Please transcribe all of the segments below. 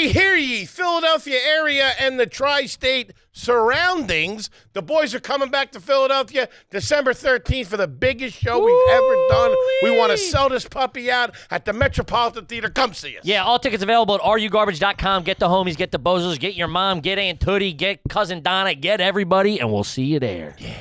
hear ye, Philadelphia area and the tri-state surroundings. The boys are coming back to Philadelphia December 13th for the biggest show we've ever done. We want to sell this puppy out at the Metropolitan Theater. Come see us. Yeah, all tickets available at rugarbage.com. Get the homies, get the bozos, get your mom, get Aunt Tootie, get Cousin Donna, get everybody, and we'll see you there. Yeah.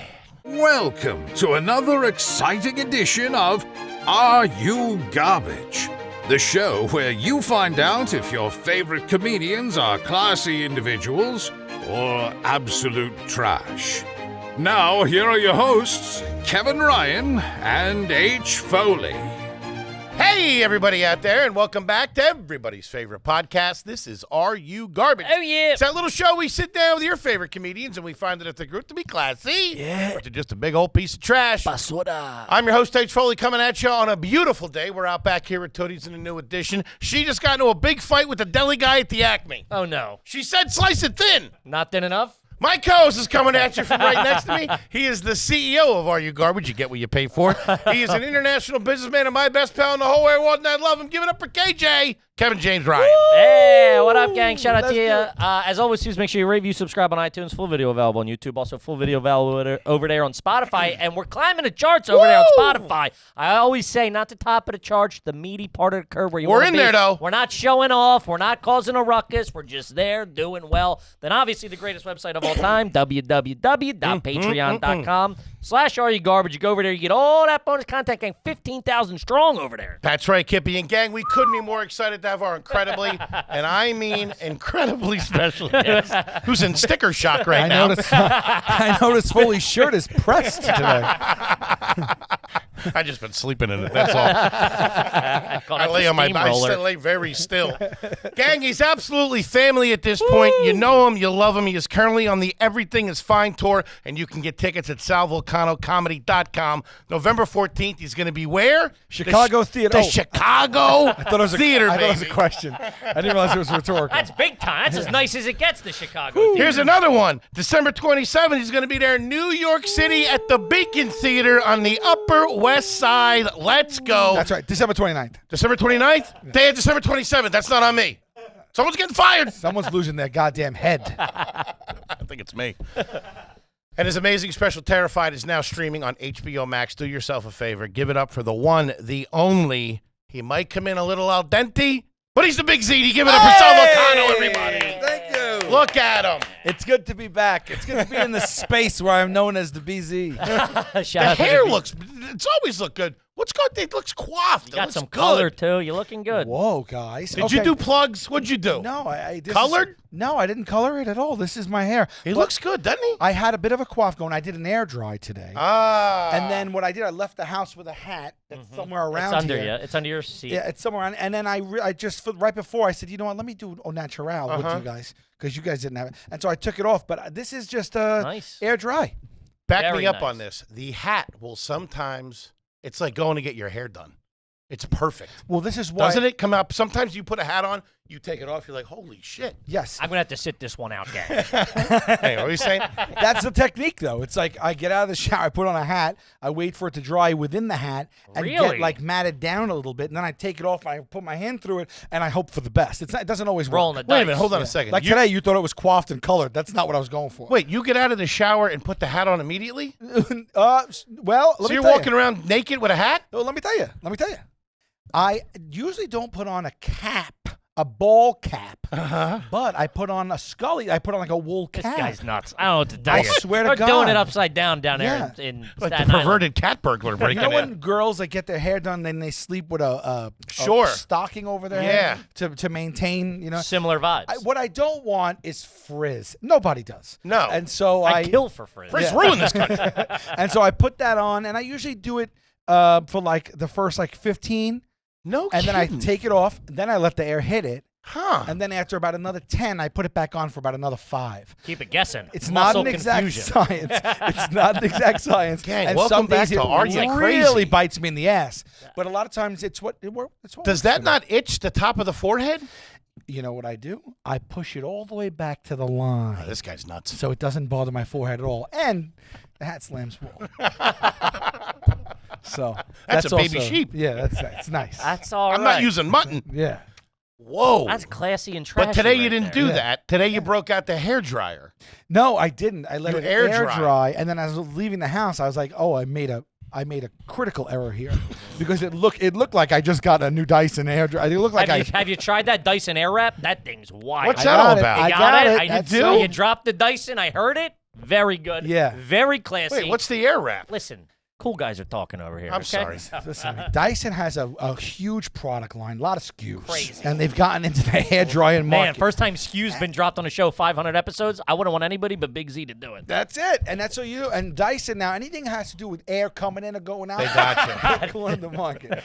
Welcome to another exciting edition of Are You Garbage? The show where you find out if your favorite comedians are classy individuals or absolute trash. Now, here are your hosts, Kevin Ryan and H. Foley. Hey, everybody out there, and welcome back to everybody's favorite podcast. This is Are You Garbage? Oh, yeah. It's that little show we sit down with your favorite comedians, and we find that if they're grouped to be classy, or to just a big old piece of trash. Basura. I'm your host, H. Foley, coming at you on a beautiful day. We're out back here at Tootie's in a new edition. She just got into a big fight with the deli guy at the Acme. Oh, no. She said slice it thin. Not thin enough? My co-host is coming at you from right next to me. He is the CEO of Are You Garbage? You get what you pay for. He is an international businessman and my best pal in the whole world, and I love him. Give it up for KJ, Kevin James Ryan. Hey, what up, gang? Shout out to you. As always, please make sure you review, subscribe on iTunes. Full video available on YouTube. Also, full video available over there on Spotify. And we're climbing the charts over there on Spotify. I always say not the top of the charts, the meaty part of the curve where you want to be. We're in there, though. We're not showing off. We're not causing a ruckus. We're just there doing well. Then, obviously, the greatest website of all time, www.patreon.com/areyougarbage. You go over there, you get all that bonus content, gang, 15,000 strong over there. That's right, Kippy and gang. We couldn't be more excited to have our incredibly, and I mean incredibly special guest, who's in sticker shock right now. I noticed Foley's shirt is pressed today. I just been sleeping in it. That's all. I lay on my back. I lay very still. Gang, he's absolutely family at this point. You know him. You love him. He is currently on the Everything is Fine tour, and you can get tickets at salvulcanocomedy.com. November 14th, he's going to be where? Chicago Theater. The Chicago I thought it was Theater, I thought it was a baby. question. I didn't realize it was rhetorical. That's big time. That's as nice as it gets, the Chicago Theater. Here's another one. December 27th, he's going to be there in New York City at the Beacon Theater on the Upper West Side. Let's go. That's right. December 29th. December 29th? Day of December 27th. That's not on me. Someone's getting fired. Someone's losing their goddamn head. I think it's me. And his amazing special Terrified is now streaming on HBO Max. Do yourself a favor. Give it up for the one, the only. He might come in a little al dente, but he's the big ZD. Give it up for Sal Vulcano, everybody. Thank you. Look at him. It's good to be back. It's good to be in the space where I'm known as the BZ. The hair looks, it's always looked good. What's good? It looks coiffed. You got some color, too. You're looking good. Whoa, guys. Did you do plugs? What'd you do? No, Colored? No, I didn't color it at all. This is my hair. He looks good, doesn't he? I had a bit of a coif going. I did an air dry today. And then what I did, I left the house with a hat that's somewhere around It's under here. you. It's under your seat. Yeah, it's somewhere around. And then I just, right before, I said, you know what, let me do au natural with you guys, because you guys didn't have it. And so I took it off, but this is just nice. air dry. Back Very me up nice. on this. The hat will sometimes, it's like going to get your hair done. It's perfect. Well, this is why. Doesn't it come up? Sometimes you put a hat on, you take it off, you're like, holy shit. Yes. I'm going to have to sit this one out, gang. Hey, what are you saying? That's the technique, though. It's like I get out of the shower, I put on a hat, I wait for it to dry within the hat and Really? get like matted down a little bit, and then I take it off, I put my hand through it, and I hope for the best. It doesn't always work. Rolling the dice. Wait a minute, hold on a second. Like today, you thought it was coiffed and colored. That's not what I was going for. Wait, you get out of the shower and put the hat on immediately? Well, So let me you're tell walking around naked with a hat? you. Let me tell you. I usually don't put on a cap, a ball cap, but I put on a scully. I put on like a wool This cap. guy's nuts. I don't know what to tell I you. swear to They're God. doing it upside down there Yeah. in Like the Staten Island. perverted cat burglar You breaking know in. when girls like get their hair done, then they sleep with a Sure. stocking over their Yeah. head to maintain, you know. Similar vibes. What I don't want is frizz. Nobody does. No. And so I kill for frizz. Frizz ruined this country. and so I put that on, and I usually do it for like the first like 15, No and then I kidding. take it off. Then I let the air hit it, Huh. and then after about another 10, I put it back on for about another 5. Keep it guessing. It's Muscle not an exact confusion. science. It's not an exact science. Gang, and welcome some back days to it Are You really Crazy? bites me in the ass. But a lot of times it's what it works. It's what Does works that for me. not itch the top of the forehead? You know what I do? I push it all the way back to the line, Oh, this guy's nuts. so it doesn't bother my forehead at all. And the hat slams full. So That's a baby also- sheep. Yeah, it's nice. That's all right. I'm not using mutton. Yeah. Whoa. That's classy and trashy. But today you right didn't there. do that. Today you broke out the hair dryer. No, I didn't. I let You it air air dry. dry, and then as I was leaving the house, I was like, "Oh, I made a critical error here," because it looked like I just got a new Dyson air dryer. It looked like Have you tried that Dyson Airwrap? That thing's wild. What's I that got all it. about? I You got it. I That's do. so- You dropped the Dyson. I heard it. Very good. Yeah. Very classy. Wait, what's the air wrap? Listen, cool guys are talking over here. I'm okay? sorry. Listen, Dyson has a huge product line, a lot of SKUs, Crazy. and they've gotten into the hair drying Man, market. first time SKU's been dropped on a show, 500 episodes. I wouldn't want anybody but Big Z to do it. That's it, and that's what you do. And Dyson now, anything has to do with air coming in or going out, They got they're going to the market.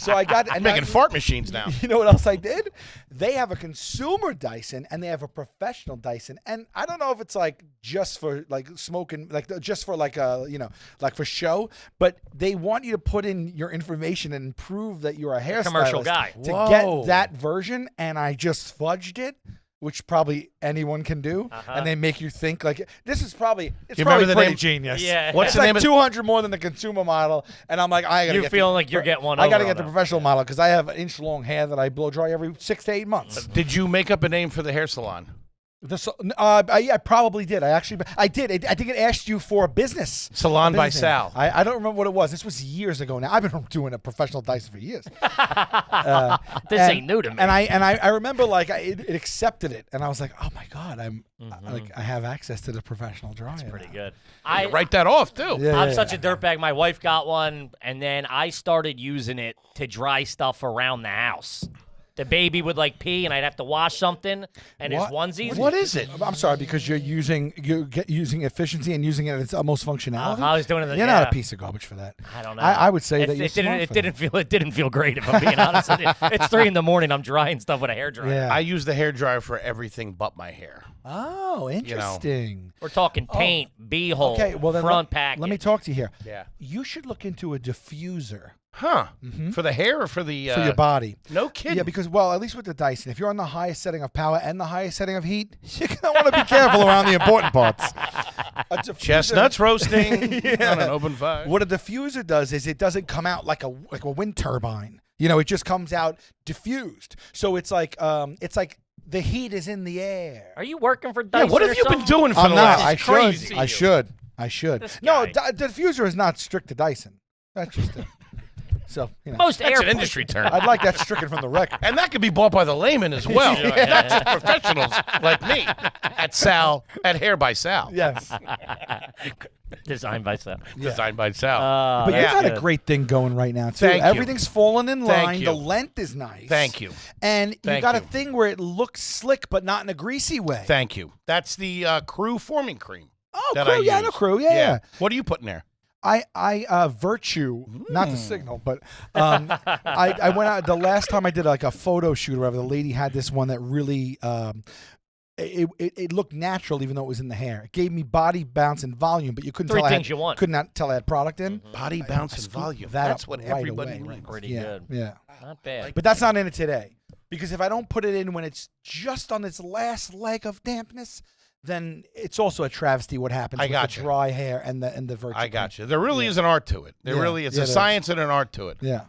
So I got and Making now- fart machines now. You know what else I did? They have a consumer Dyson and they have a professional Dyson, and I don't know if it's like just for like smoking, like just for like like for show, but they want you to put in your information and prove that you're a hairstylist commercial guy. to Whoa. get that version, and I just fudged it. Which probably anyone can do, and they make you think like this is probably it's You probably remember the pretty name? genius. Yeah. What's It's the like name of 200 more than the consumer model, and I'm like, I gotta You're get feeling the, like you're getting one I gotta over get the on that. professional model because I have inch long hair that I blow dry every 6 to 8 months. Did you make up a name for the hair salon? I probably did. I did. I think it asked you for a business. Salon by business Sal. name. I don't remember what it was. This was years ago now. I've been doing a professional Dyson for years. This ain't new to me. And I remember like it accepted it, and I was like, oh my god, I have access to the professional dryer. That's Pretty good. Write that off too. Yeah, I'm such a dirtbag. My wife got one, and then I started using it to dry stuff around the house. The baby would like pee, and I'd have to wash something, and his onesies. What is it? I'm sorry because you're using efficiency and using it at its utmost functionality. I was doing it. You're not a piece of garbage for that. I don't know. I would say that you're it didn't. smart It for didn't feel great. If I'm being honest with you, it's 3 a.m. I'm drying stuff with a hairdryer. Yeah. I use the hair dryer for everything but my hair. Oh, interesting. We're talking paint, B-hole, Okay, well then front package. let me talk to you here. Yeah. You should look into a diffuser Huh. For the hair or for the for your body. No kidding. Yeah, because at least with the Dyson, if you're on the highest setting of power and the highest setting of heat, you're gonna want to be careful around the important parts. A diffuser- Chestnuts roasting Yeah. on an open fire. What a diffuser does is it doesn't come out like a wind turbine. You know, it just comes out diffused. So it's like the heat is in the air. Are you working for Yeah, Dyson? what have or you been something? doing for I'm the not. last? I It's crazy. should. I should. This No, guy. the diffuser is not strict to Dyson. That's just it. So, Most That's air an industry term. I'd like that stricken from the record. And that could be bought by the layman as well. That's professionals like me at Hair by Sal. Yes. Designed by Sal. Designed by Sal. But you Yeah. got a Good. great thing going right now, too. Thank you. Everything's falling in Thank line. you. The length is nice. Thank you. And you Thank got a you. thing where it looks slick, but not in a greasy way. Thank you. That's the Crew forming cream. Oh, that Crew. I Yeah, use. no Crew. Yeah. What are you putting there? I Virtue, not the signal, but I went out the last time I did like a photo shoot or whatever. The lady had this one that really it looked natural even though it was in the hair. It gave me body bounce and volume, but you couldn't Three tell things you want. could not tell I had product in. Body bounce and volume. that That's up what right everybody away. needs. Pretty Yeah, good. yeah. Not bad. But that's not in it today. Because if I don't put it in when it's just on its last leg of dampness, then it's also a travesty what happens with gotcha. the dry hair and the Virtue. I got you. There really is an art to it. There Yeah. really is Yeah, a there science and an art to it. Yeah.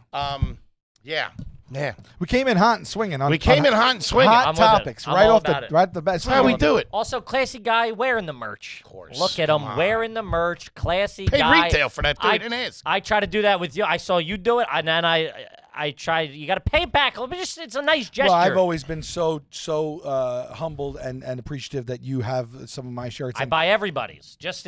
Yeah. We came in hot and swinging. We came in hot and swinging. Hot I'm with it. topics I'm right all off about the it. right the bat. That's how we do it. Also, classy guy wearing the merch. Of course. Look at Come him on. wearing the merch. Classy Paid guy. retail for that dude. I didn't ask. I try to do that with you. I saw you do it, and then I tried. You got to pay back. It's a nice gesture. Well, I've always been so humbled and appreciative that you have some of my shirts. I And buy everybody's. It's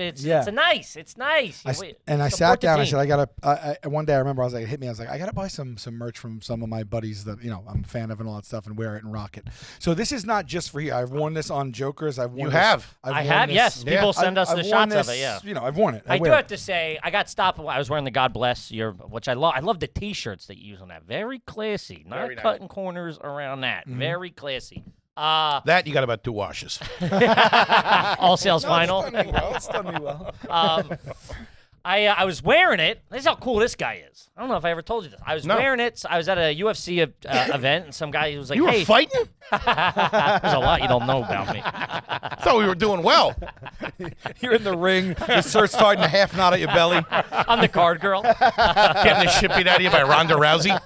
nice. It's nice. I Support sat the down. I team. said, I gotta. One day I remember I was like, it hit me. I was like, I gotta buy some merch from some of my buddies that I'm a fan of and all that stuff, and wear it and rock it. So this is not just for here. I've worn this on Jokers. I've worn. You this- have. I've I worn have. this- Yes, Yeah. people send us I've the worn shots of this, it. Yeah. I've worn it. I do wear have to say, I got stopped. I was wearing the God Bless Your, which I love. I love the T-shirts that you use on that. Very classy. Not Very nice. cutting corners around that. Mm-hmm. Very classy. That you got about 2 washes. All sales final. It's done me well. It's done me well. I was wearing it. This is how cool this guy is. I don't know if I ever told you this. I was wearing it. I was at a UFC event, and some guy was like, You were hey. fighting? There's a lot you don't know about me. I thought we were doing well. You're in the ring. The shirt's starting to half knot at your belly. I'm the card girl. Getting the shit beat out of you by Ronda Rousey.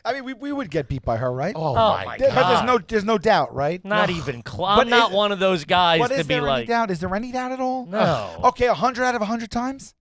I mean, we would get beat by her, right? Oh, my God. But there's no doubt, right? Not even close. I'm not one of those guys But to is be there like. any doubt? Is there any doubt at all? No. Okay, 100 out of 100 times?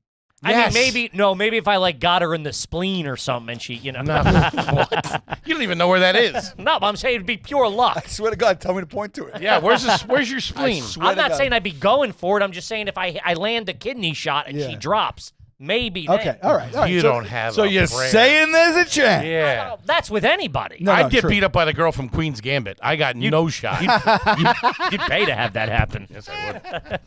I mean, maybe if I like got her in the spleen or something, and she, No. What? You don't even know where that is. No, but I'm saying it'd be pure luck. I swear to God, tell me to point to it. Yeah, where's your spleen? I'm not saying I'd be going for it. I'm just saying if I land a kidney shot and she drops, maybe. Okay, then. all right. You don't have. So you're saying there's a chance? Yeah. That's with anybody. No, I'd get true. beat up by the girl from Queen's Gambit. I got no shot. You'd pay to have that happen. Yes, I would.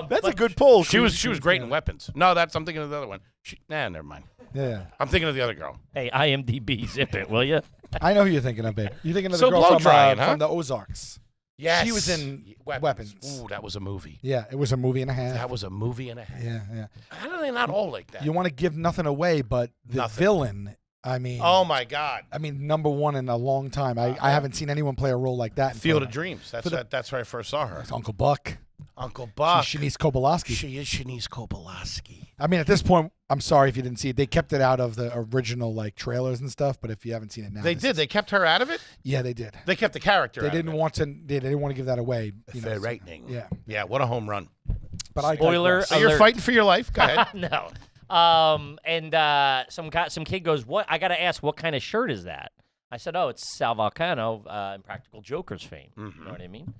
That's a good pull. She was great in weapons. No, I'm thinking of the other one. Never mind. Yeah. I'm thinking of the other girl. Hey, IMDb, zip it, will you? I know who you're thinking of, babe. You're thinking of So the girl blow-drying, huh? from the Ozarks. Yes. She was in Weapons. Ooh, that was a movie. Yeah, it was a movie and a half. That was a movie and a half. Yeah. How do they not all like that? You want to give nothing away, but the Nothing. villain, I mean, Oh my God. number one in a long time. I haven't seen anyone play a role like that. in Field film. of Dreams. That's where I first saw her. It's Uncle Buck. Uncle Buck. Shanice Kobolaski. She is Shanice Kobolaski. I mean, at this point, I'm sorry if you didn't see it. They kept it out of the original like trailers and stuff. But if you haven't seen it now, They did. They kept her out of it. Yeah, they did. They kept the character. They out of didn't it. want to. They didn't want to give that away. Fair rating. Yeah. Yeah. What a home run. But I Spoiler digress. So you're alert. fighting for your life. Go ahead. No. Some kid goes, "What? I got to ask, what kind of shirt is that?" I said, "Oh, it's Sal Vulcano in Practical Joker's fame." You know what I mean?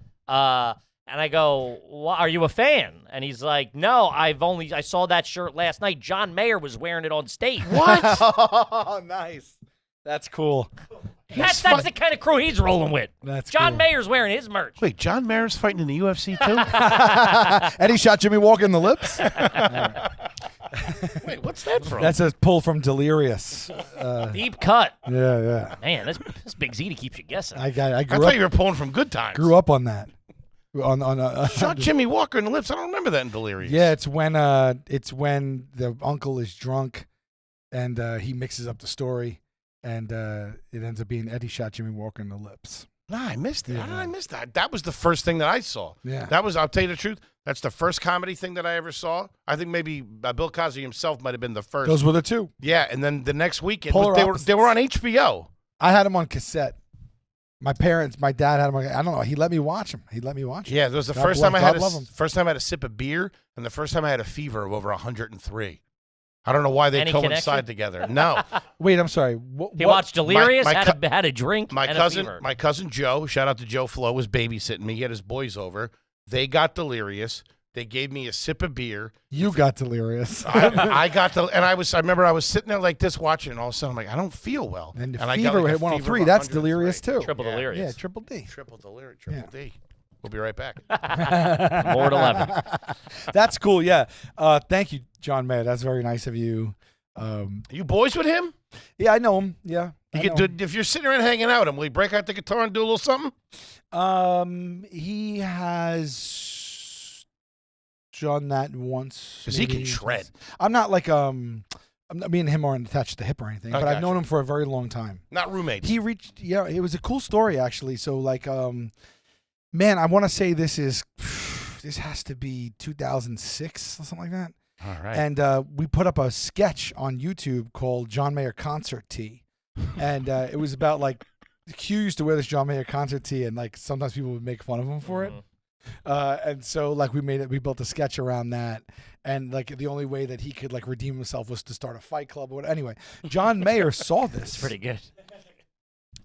And I go, "Are you a fan?" And he's like, "No, I saw that shirt last night. John Mayer was wearing it on stage." What? Oh, nice. That's cool. That's the kind of crew he's rolling with. That's John cool. Mayer's wearing his merch. Wait, John Mayer's fighting in the UFC too? And he shot Jimmy Walker in the lips. Wait, what's that from? That's a pull from Delirious. Deep cut. Yeah. Man, this Big Z keeps you guessing. I I grew thought up. you were pulling from Good Times. Grew up on that. Shot Jimmy Walker in the lips. I don't remember that in Delirious. Yeah, it's when the uncle is drunk, and he mixes up the story, and it ends up being Eddie shot Jimmy Walker in the lips. Nah, I missed it. Yeah. How did I miss that? That was the first thing that I saw. Yeah. I'll tell you the truth, that's the first comedy thing that I ever saw. I think maybe Bill Cosby himself might have been the first. Those were the two. Yeah, and then the next weekend, Polar they were on opposites. HBO. I had them on cassette. My dad had them on. I don't know. He let me watch them. Yeah, it was the God first bless- time I God had love 'em. first time I had a sip of beer, and the first time I had a fever of over 103. I don't know why they Any coincide connection? together. No, Wait, I'm sorry. What? He watched Delirious, my had a drink, my and a cousin, fever. my cousin Joe, shout out to Joe Flo, was babysitting me. He had his boys over. They got Delirious. They gave me a sip of beer. You got Delirious. I got the, and I remember I was sitting there like this watching, and all of a sudden I'm like, I don't feel well. And the I fever got like a hit 103. fever of That's 103. Delirious too. Triple Yeah. Delirious. Yeah, Triple D. Triple Delirious, Triple D. We'll be right back. More at 11. That's cool. Yeah. Thank you, John Mayer. That's very nice of you. Are you boys with him? Yeah, I know him. Yeah. I know him. If you're sitting around hanging out with him, will he break out the guitar and do a little something? He has done that once. Because he can maybe shred. twice. I'm not like me and him aren't attached to the hip or anything, I but I've gotcha. known him for a very long time. Not roommates. He reached, yeah, it was a cool story actually. So like, man, I want to say this has to be 2006 or something like that. All right. And we put up a sketch on YouTube called John Mayer Concert Tee. And it was about like, Q used to wear this John Mayer concert tee, and like sometimes people would make fun of him for it. And so like we built a sketch around that. And like the only way that he could like redeem himself was to start a fight club or whatever. Anyway, John Mayer saw this Pretty good.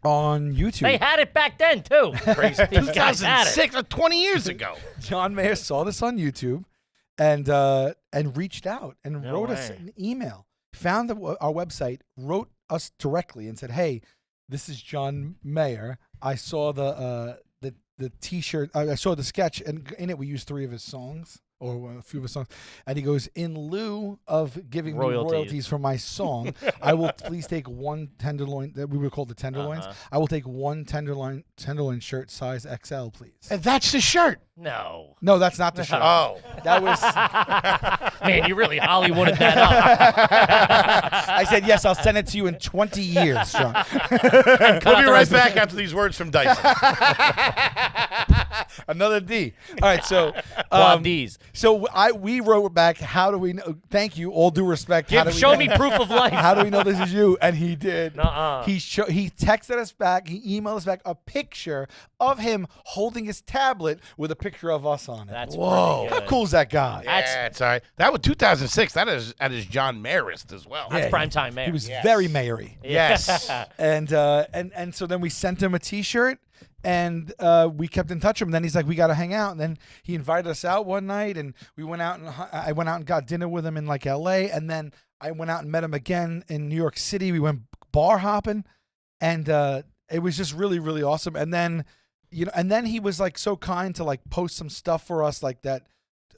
on YouTube. They had it back then, too. Crazy. These guys had it. 2006, 20 years ago. John Mayer saw this on YouTube and reached out and No wrote us way. an email, found our website, wrote us directly and said, "Hey, this is John Mayer. I saw the T-shirt. I saw the sketch, and in it we used 3 of his songs or a few of his songs, and he goes, in lieu of giving me Royalties. royalties for my song, I will please take one tenderloin, that we would call the tenderloins. I will take one tenderloin shirt size XL, please. And that's the shirt. No. No, that's not the shirt. Oh. That was, Man, you really Hollywooded that up. I said, yes, I'll send it to you in 20 years, Sean. We'll be right back after these words from Dyson. Another D. All right, so Quad Ds. So we wrote back, how do we know? Thank you, all due respect. Show me proof of life. How do we know this is you? And he did. Nuh-uh. He texted us back. He emailed us back a picture of him holding his tablet with a picture of us on it. That's Whoa. pretty How good. cool is that guy? Yeah, it's all right. That was 2006. That is John Marist as well. That's primetime man. He was very mayory. Yes. And so then we sent him a T-shirt, and we kept in touch with him. Then he's like, we got to hang out. And then he invited us out one night, and we went out, and I went out and got dinner with him in like L.A. And then I went out and met him again in New York City. We went bar hopping, and it was just really, really awesome. And then, and then he was like so kind to like post some stuff for us like that,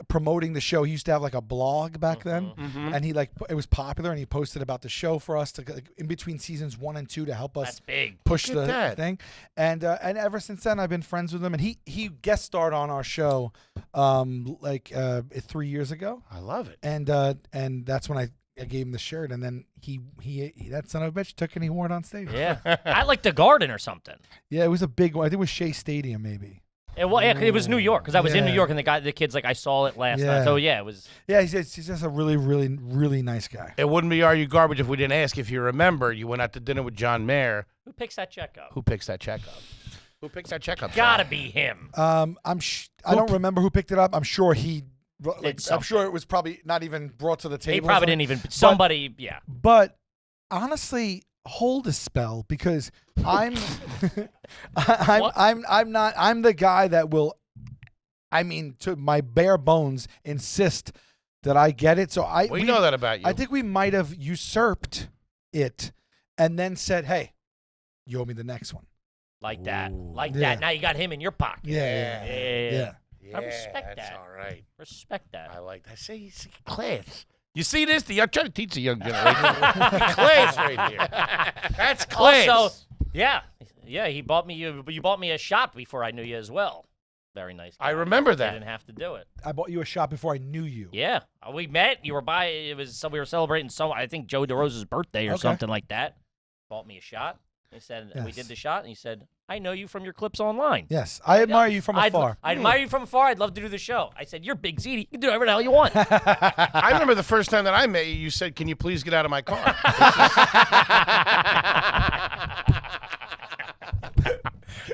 promoting the show. He used to have like a blog back then, and he it was popular, and he posted about the show for us to in between seasons 1 and 2 to help us That's big. push Look at the that. thing. And ever since then, I've been friends with him, and he guest starred on our show 3 years ago, I love it. and that's when I gave him the shirt, and then he that son of a bitch took it and he wore it on stage. Yeah. I like the Garden or something. Yeah, it was a big one. I think it was Shea Stadium, maybe. It was New York because I was in New Yeah. York and the kid's like, I saw it last Yeah. night. So yeah, it was. Yeah, he's just a really, really, really nice guy. It wouldn't be Are You Garbage if we didn't ask. If you remember, you went out to dinner with John Mayer. Who picks that check up? Who picks that check up? Who picks that check up? Gotta be him. I don't remember who picked it up. I'm sure he. I'm something. sure it was probably not even brought to the table. He or probably something. didn't even. Somebody, yeah. But honestly, hold a spell, because I'm I'm the guy that will, to my bare bones, insist that I get it. So We know that about you. I think we might have usurped it and then said, "Hey, you owe me the next one." Like that. Like Yeah. that. Now you got him in your pocket. Yeah. Yeah. Yeah, I respect that's that. all right. Respect that. I like that. See, class. You see this? I'm trying to teach the young generation. Class right here. That's class. Also, yeah. You bought me a shot before I knew you as well. Very nice. I remember I that. didn't have to do it. I bought you a shot before I knew you. Yeah, we met. You were by. We were celebrating I think Joe DeRosa's birthday or Okay. something like that. Bought me a shot. He said we Yes. did the shot, and he said, "I know you from your clips online." Yes, I admire you from afar. I admire you from afar. I'd love to do the show. I said, "You're Big Z. You can do whatever the hell you want." I remember the first time that I met you, you said, "Can you please get out of my car?"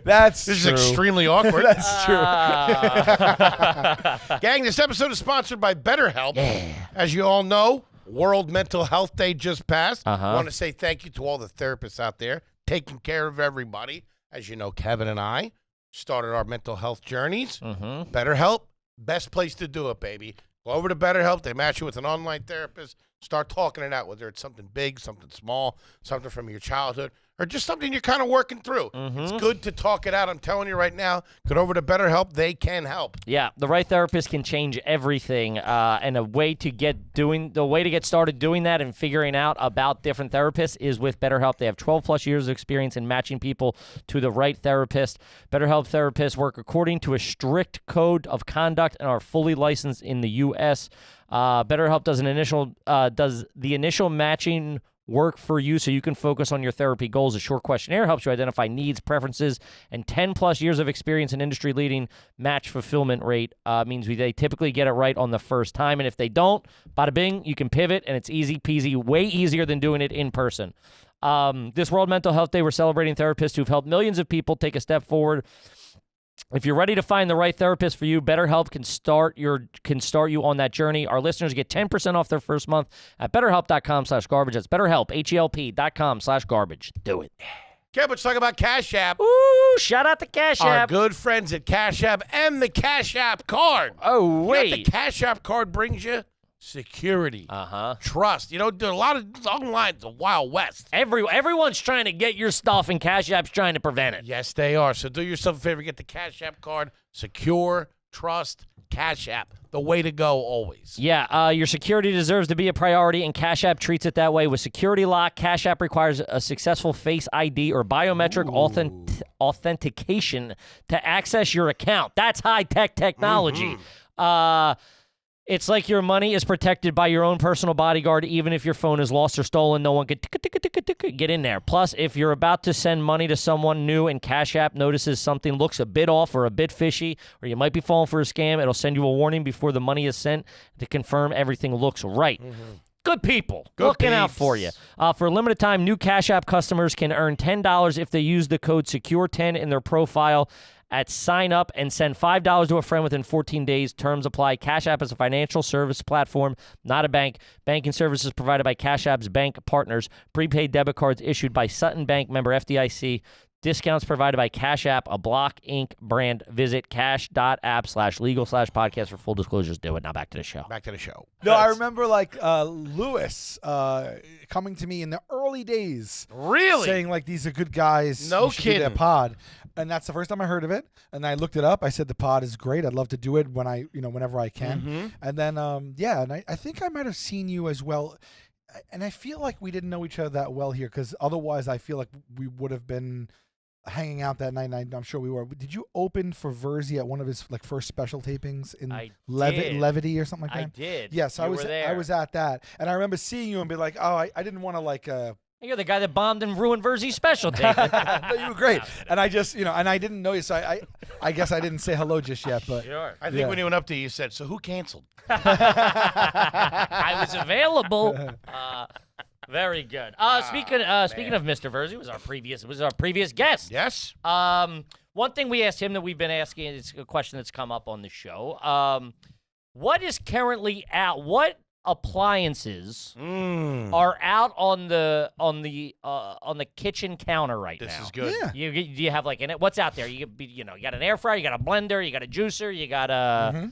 That's This true. is extremely awkward. That's true. Gang, this episode is sponsored by BetterHelp. As you all know, World Mental Health Day just passed. I want to say thank you to all the therapists out there taking care of everybody. As you know, Kevin and I started our mental health journeys. BetterHelp, best place to do it, baby. Go over to BetterHelp. They match you with an online therapist. Start talking it out, whether it's something big, something small, something from your childhood, or just something you're kind of working through. It's good to talk it out. I'm telling you right now, get over to BetterHelp. They can help. Yeah, the right therapist can change everything, and the way to get started doing that and figuring out about different therapists is with BetterHelp. They have 12+ years of experience in matching people to the right therapist. BetterHelp therapists work according to a strict code of conduct and are fully licensed in the U.S. BetterHelp does the initial matching work for you so you can focus on your therapy goals. A short questionnaire helps you identify needs, preferences, and 10+ years of experience in industry-leading match fulfillment rate means they typically get it right on the first time. And if they don't, bada bing, you can pivot, and it's easy peasy, way easier than doing it in person. This World Mental Health Day, we're celebrating therapists who've helped millions of people take a step forward. If you're ready to find the right therapist for you, BetterHelp can start you on that journey. Our listeners get 10% off their first month at BetterHelp.com/garbage. That's BetterHelp, HELP.com/garbage. Do it. Okay, let's talk about Cash App. Ooh, shout out to Cash Our App. good friends at Cash App and the Cash App card. Oh, You know what wait. the Cash App card brings you? Security. Trust. There are a lot of online, it's a Wild West. Everyone's trying to get your stuff, and Cash App's trying to prevent it. Yes, they are. So do yourself a favor, get the Cash App card. Secure, trust, Cash App, the way to go always. Yeah, your security deserves to be a priority, and Cash App treats it that way. With Security Lock, Cash App requires a successful Face ID or biometric authentication to access your account. That's high-tech technology. It's like your money is protected by your own personal bodyguard. Even if your phone is lost or stolen, no one can get in there. Plus, if you're about to send money to someone new and Cash App notices something looks a bit off or a bit fishy, or you might be falling for a scam, it'll send you a warning before the money is sent to confirm everything looks right. Good people. Looking out for you. For a limited time, new Cash App customers can earn $10 if they use the code SECURE10 in their profile at sign up and send $5 to a friend within 14 days. Terms apply. Cash App is a financial service platform, not a bank. Banking services provided by Cash App's bank partners. Prepaid debit cards issued by Sutton Bank, member FDIC. Discounts provided by Cash App, a Block Inc. brand. Visit cash.app/legal/podcast for full disclosures. Do it. Now back to the show. No, I remember like Lewis coming to me in the early days. Really? Saying like these are good guys. No you should do their kidding. pod. And that's the first time I heard of it. And I looked it up. I said the pod is great. I'd love to do it when whenever I can. And then and I think I might have seen you as well. And I feel like we didn't know each other that well here because otherwise I feel like we would have been hanging out that night, and I'm sure we were. Did you open for Verzi at one of his like first special tapings in Levity or something like that? I did. Yes, I was there. I was at that, and I remember seeing you and be like, oh, I didn't want to like. You're the guy that bombed and ruined Verzi's special, David. No, you were great, and I just and I didn't know you, so I guess I didn't say hello just yet, but Sure. I think when he went up to you, you said, "So who canceled?" I was available. Very good. Speaking of Mr. Verzi, was our previous guest. Yes. One thing we asked him that we've been asking, it's a question that's come up on the show. What is currently out? What appliances are out on the kitchen counter right now? This is good. Yeah. You have like what's out there? You got an air fryer, you got a blender, you got a juicer, you got a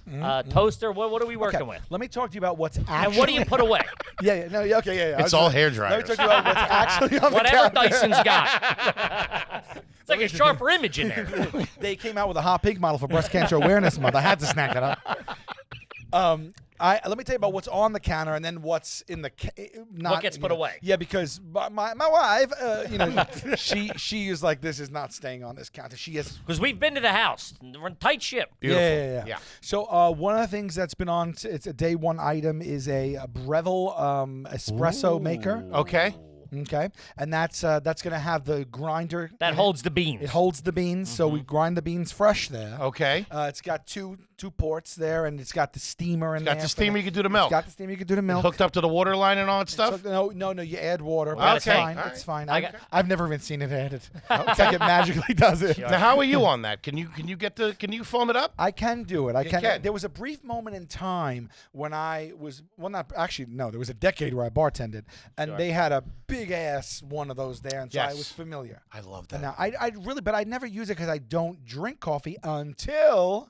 toaster. What are we working with? Let me talk to you about what's actually. And what do you put away? Yeah. It's all hair dryers. Let me talk to you about what's actually on Whatever the counter. Dyson's got. It's like a sharper image in there. They came out with a hot pig model for Breast Cancer Awareness Month. I had to snack it up. Let me tell you about what's on the counter and then what's in the what gets put away. Yeah, because my wife, she is like, this is not staying on this counter. She is Because we've been to the house. We're in tight ship. Beautiful. Yeah. So one of the things that's been on, it's a day one item, is a Breville espresso maker. Okay. Okay, and that's going to have the grinder That holds the beans. It holds the beans, so we grind the beans fresh there. Okay. It's got two ports there, and it's got the steamer in there. Got the steamer you can do the milk. It's got the steamer you can do the milk. Hooked up to the water line and all that stuff. So, no, you add water. Okay, But it's fine. all It's right. fine. I've never even seen it added. It's like it magically does it. Now, how are you on that? Can you foam it up? I can do it. I can. can. There was a brief moment in time when I was there was a decade where I bartended, and they had a big ass one of those there, and so I was familiar. I love And that. now but I never use it because I don't drink coffee until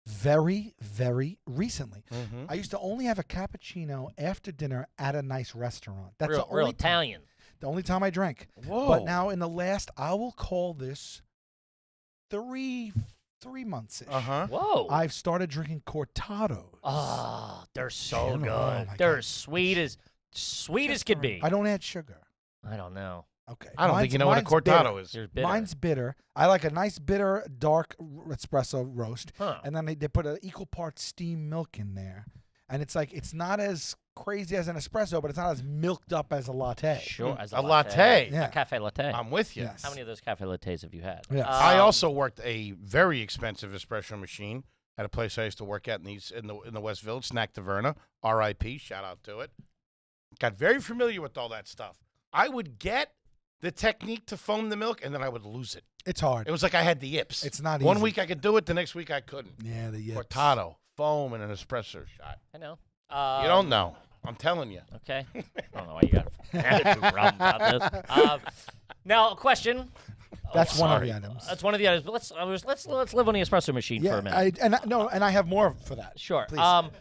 very, very recently. I used to only have a cappuccino after dinner at a nice restaurant. That's the real only Italian. the only time I drank. Whoa. But now in the last, I will call this 3 months-ish. Whoa. I've started drinking cortados. Oh, they're so Oh, good. my They're God. sweet as could be. I don't add sugar. I don't know. Okay. I don't think you know what a cortado is. You're bitter. Mine's bitter. I like a nice bitter, dark espresso roast. Huh. And then they put an equal part steamed milk in there. And it's like, it's not as crazy as an espresso, but it's not as milked up as a latte. Sure, as A latte. Yeah. A cafe latte. I'm with you. Yes. How many of those cafe lattes have you had? Yes. I also worked a very expensive espresso machine at a place I used to work at in the West Village, Snack Taverna, R.I.P. Shout out to it. Got very familiar with all that stuff. I would get the technique to foam the milk, and then I would lose it. It's hard. It was like I had the yips. It's not One easy. week I could do it, the next week I couldn't. Yeah, the yips. Cortado, foam, and an espresso shot. I know. You don't know. I'm telling you. Okay. I don't know why you got an attitude problem about this. Now, a question. That's one of sorry. the items. That's one of the items. But let's live on the espresso machine for a minute. And I have more for that. Sure. Please.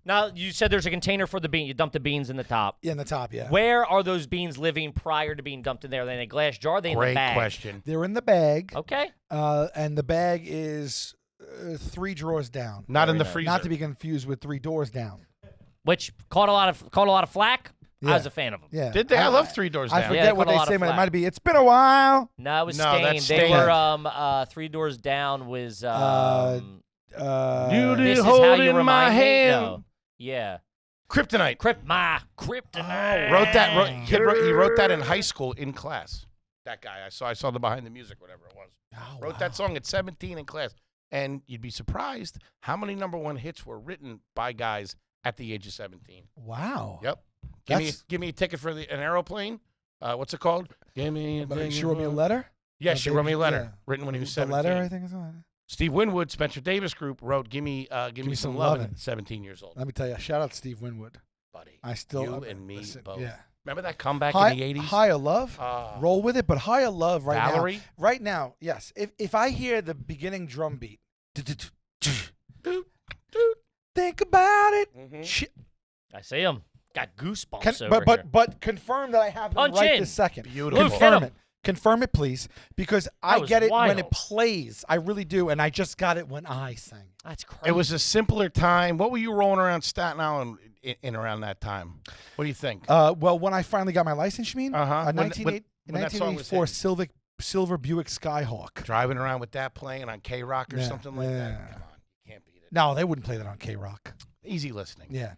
Now, you said there's a container for the bean. You dump the beans in the top. Yeah, in the top, yeah. Where are those beans living prior to being dumped in there? Are they in a glass jar? Are they in the Great bag? question. They're in the bag. Okay. And the bag is 3 drawers down. Not in the freezer. Not to be confused with 3 doors down. Which caught a lot of flack. Yeah. I was a fan of them. Yeah. Did they? I love 3 doors down. I forget what they say, but it flack. might be. It's been a while. No, it was No, Stain. that's They Stain. were 3 doors down was You This did Is How hold You in my Remind Me? hand. No. Yeah. Kryptonite. Kryptonite. He wrote that in high school in class. That guy. I saw the behind the music, whatever it was. Oh, Wrote that song at 17 in class. And you'd be surprised how many #1 hits were written by guys at the age of 17. Wow. Yep. Give me a ticket for an aeroplane. What's it called? Give me a ticket. She wrote me a letter? Yeah, she wrote me a letter. Yeah. Written when he was The 17. letter, I think. Is on. Steve Winwood, Spencer Davis Group, wrote Give Me Some Lovin' at 17 years old. Let me tell you, shout out to Steve Winwood. Buddy. I still You and me both. Yeah. Remember that comeback in the 80s? Higher Love. Roll with it, but Higher Love right Valerie? now. Right now, yes. If I hear the beginning drum beat, think about it. I see him. Got goosebumps over here. But confirm that I have them Punch right in. this second. Beautiful. Confirm it. Confirm it, please, because I was get it when it wild. plays. I really do, and I just got it when I sang. That's crazy. It was a simpler time. What were you rolling around Staten Island in around that time? What do you think? Well, when I finally got my license, you mean? Uh-huh. When that song was 1984 Silver Buick Skyhawk. Driving around with that playing on K-Rock or Yeah, something like yeah. that? Come on. You can't beat it. No, they wouldn't play that on K-Rock. Easy listening. Yeah.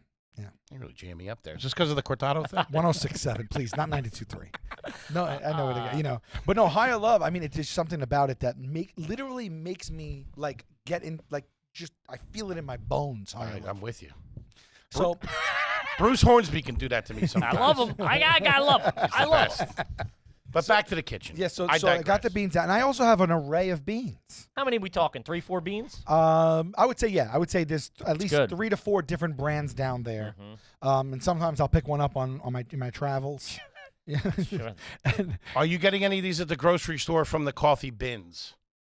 You really jam me up there. Is this because of the Cortado thing? 106.7, please, not 92.3. No, I know it again, But no, Higher Love, I mean, it's just something about it that literally makes me, like, get in, like, just, I feel it in my bones. All right, I'm with you. So, Bruce Hornsby can do that to me I sometimes. love him. I gotta love him. I love him. But back to the kitchen. yeah, so I I got the digress. beans out, and I also have an array of beans. How many we talking? 3, 4 beans? I would say there's at least good. 3 to 4 different brands down there. And sometimes I'll pick one up in my travels. Yeah. Sure. And Are you getting any of these at the grocery store from the coffee bins?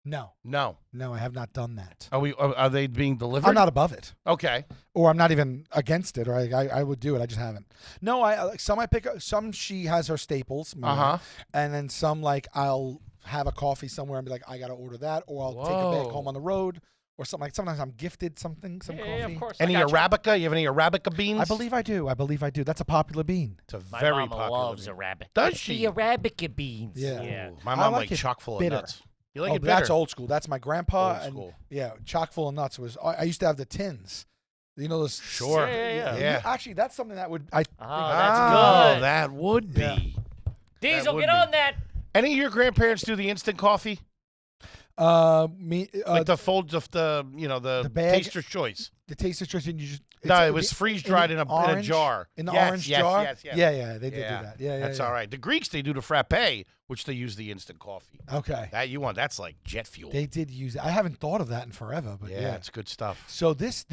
no, No. I have not done that. Are they being delivered? I'm not above it, Okay. or I'm not even against it, or I would do it. I just haven't. No, some I pick up. Some she has her staples. And then some I'll have a coffee somewhere and be like, I gotta order that, or I'll take it back Whoa. home on the road, or something. Like sometimes I'm gifted some coffee. Yeah, of course. Any I got you. Arabica? You have any Arabica beans? I believe I do. That's a popular bean. It's a My very mama popular loves bean. Arabica. Does It's she? The Arabica beans. Yeah. Ooh, my I mom like like it chock full bitter. of nuts. You like Oh, it bitter? that's old school. That's my grandpa. Old and school. yeah, chock full of nuts was. I used to have the tins. You know those. Sure. Yeah. Actually, that's something that would. I. Oh, that's Oh, good. that would be. Yeah. Diesel, would get be. on that. Any of your grandparents do the instant coffee? Me. Like the folds of the bag? taster's choice. The taste of choice, and you just. No, it was freeze dried in a orange, jar. In the Yes, orange yes, jar. yes, yes. Yeah, they did do that. Yeah, That's yeah. all right. The Greeks, they do the frappe, which they use the instant coffee. Okay. That's like jet fuel. They did use it. I haven't thought of that in forever, but yeah. It's good stuff. So this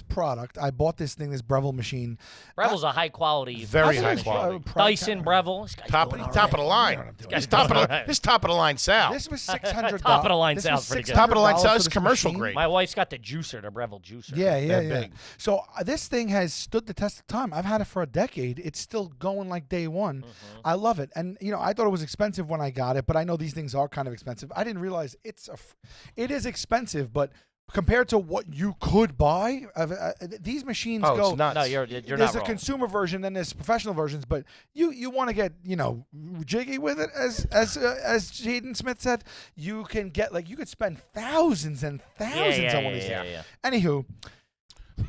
product, I bought this Breville machine. Breville's a high quality. Very machine. high quality. Dyson Breville. This guy's Top doing all of right. the line. This top of the line Sal. This was $600. Top of the line This sounds was pretty good. Top of the line $600 Sal for is this commercial machine. grade. My wife's got the juicer, the Breville juicer. Yeah. They're big. So this thing has stood the test of time. I've had it for a decade. It's still going like day one. I love it. And I thought it was expensive when I got it, but I know these things are kind of expensive. I didn't realize it is expensive, but compared to what you could buy, these machines go. It's nuts. No, you're There's not a wrong. consumer version, then there's professional versions, but you want to get jiggy with it, as Jaden Smith said. You can get you could spend thousands and thousands on one of these. yeah. Anywho,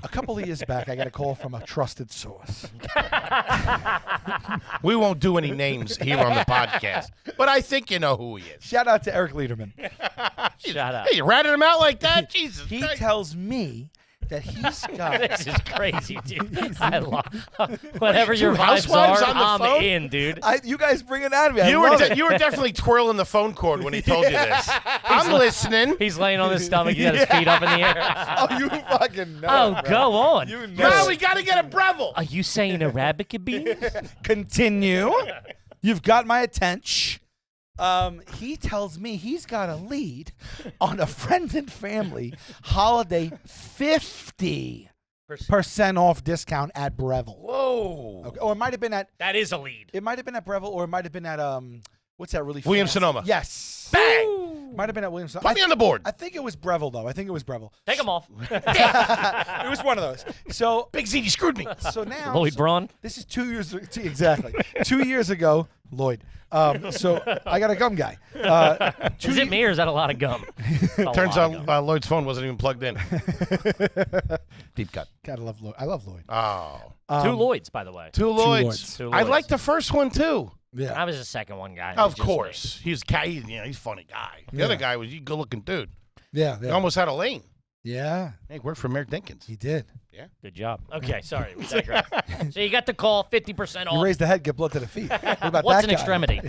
a couple of years back, I got a call from a trusted source. We won't do any names here on the podcast, but I think you know who he is. Shout out to Eric Lederman. Shut up. Hey, you ratted him out like that? Jesus He Christ. tells me that he's got. This is crazy, dude. I love whatever Two your vibes housewives are. on the I'm phone? in, dude. You guys bring it out of me. I You love were it. you were definitely twirling the phone cord when he told you this. I'm listening. He's laying on his stomach. He's got his feet up in the air. Oh, you fucking know. Oh, it, bro. go on. You know. No, it. we got to get a Breville. Are you saying Arabica beans? Continue. You've got my attention. He tells me he's got a lead on a friends and family holiday 50% off discount at Breville. Whoa. Okay. Or it might have been at That is a lead. It might have been at Breville, or it might have been at what's that really? Williams fancy- Sonoma. Yes. Bang. Might have been at Williams. Put me on the board. I think it was Breville, though. I think it was Breville. Take them off. It was one of those. So Big Z, you screwed me. So now, Lloyd Braun. This is 2 years. Exactly. 2 years ago, Lloyd. So I got a gum guy. Is it me or is that a lot of gum? Turns out Lloyd's phone wasn't even plugged in. Deep cut. Gotta love Lloyd. I love Lloyd. Oh. Two Lloyds, by the way. Two Lloyds. I like the first one, too. Yeah. I was the second one guy. Of course. He's a funny guy. The other guy was a good-looking dude. Yeah. He almost had a lane. Yeah. Hey, worked for Mayor Dinkins. He did. Yeah. Good job. Okay, sorry. We digress. So you got the call, 50% off. You raise the head, get blood to the feet. What about What's that an guy?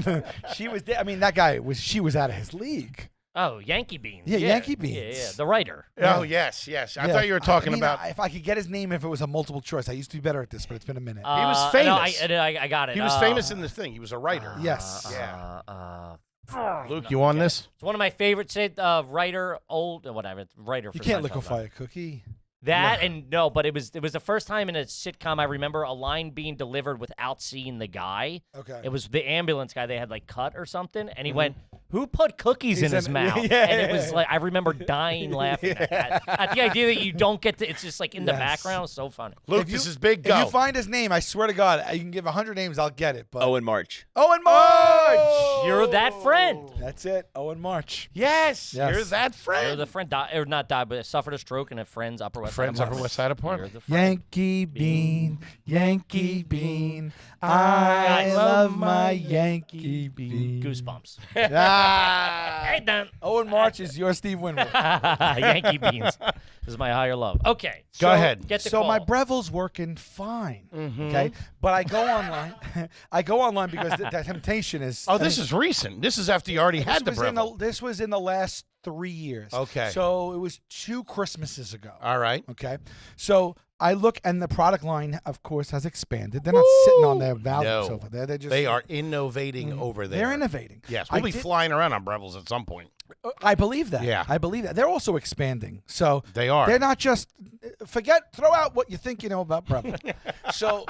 extremity? She was. I mean, that guy was. She was out of his league. Oh, Yankee Beans. Yeah, Yankee Beans. Yeah. The writer. Oh, yes. I thought you were talking about. If I could get his name, if it was a multiple choice, I used to be better at this, but it's been a minute. He was famous. No, I got it. He was famous in the thing. He was a writer. Yes. Luke, you on this? It's one of my favorites. Writer, writer. You can't liquefy a cookie. That and no, but it was the first time in a sitcom I remember a line being delivered without seeing the guy. Okay. It was the ambulance guy they had like cut or something, and he went, "Who put cookies in his mouth?" Yeah, and it was like I remember dying laughing at the idea that you don't get to. It's just like in the background. It's so funny. Luke, this is big. Go. If you find his name, I swear to God, you can give 100 names, I'll get it. But Owen March. Owen March. You're that friend. That's it. Owen March. Yes, Yes. you're that friend. You're the friend, or not died, but suffered a stroke and a friend's Upper West Friends Side Upper apartment. West Side apartment. You're the friend. Yankee Bean, Yankee Bean. I love my Yankee Bean. Goosebumps. Ah. Hey, Dan. Owen March is your Steve Winwood. Yankee Beans. This is my higher love. Okay. Go ahead. Get the So call. my Breville's working fine. Okay, but I go online. I go online because the temptation is. Oh, this is recent. This is after you already had the Breville. This was in the last 3 years. Okay. So it was 2 Christmases ago. All right. Okay. So I look, and the product line, of course, has expanded. They're not sitting on their values No. over there. They are innovating over there. They're innovating. Yes, we'll be flying around on Breville's at some point. I believe that. Yeah. I believe that. They're also expanding. So They are. They're not just throw out what you think you know about Breville. So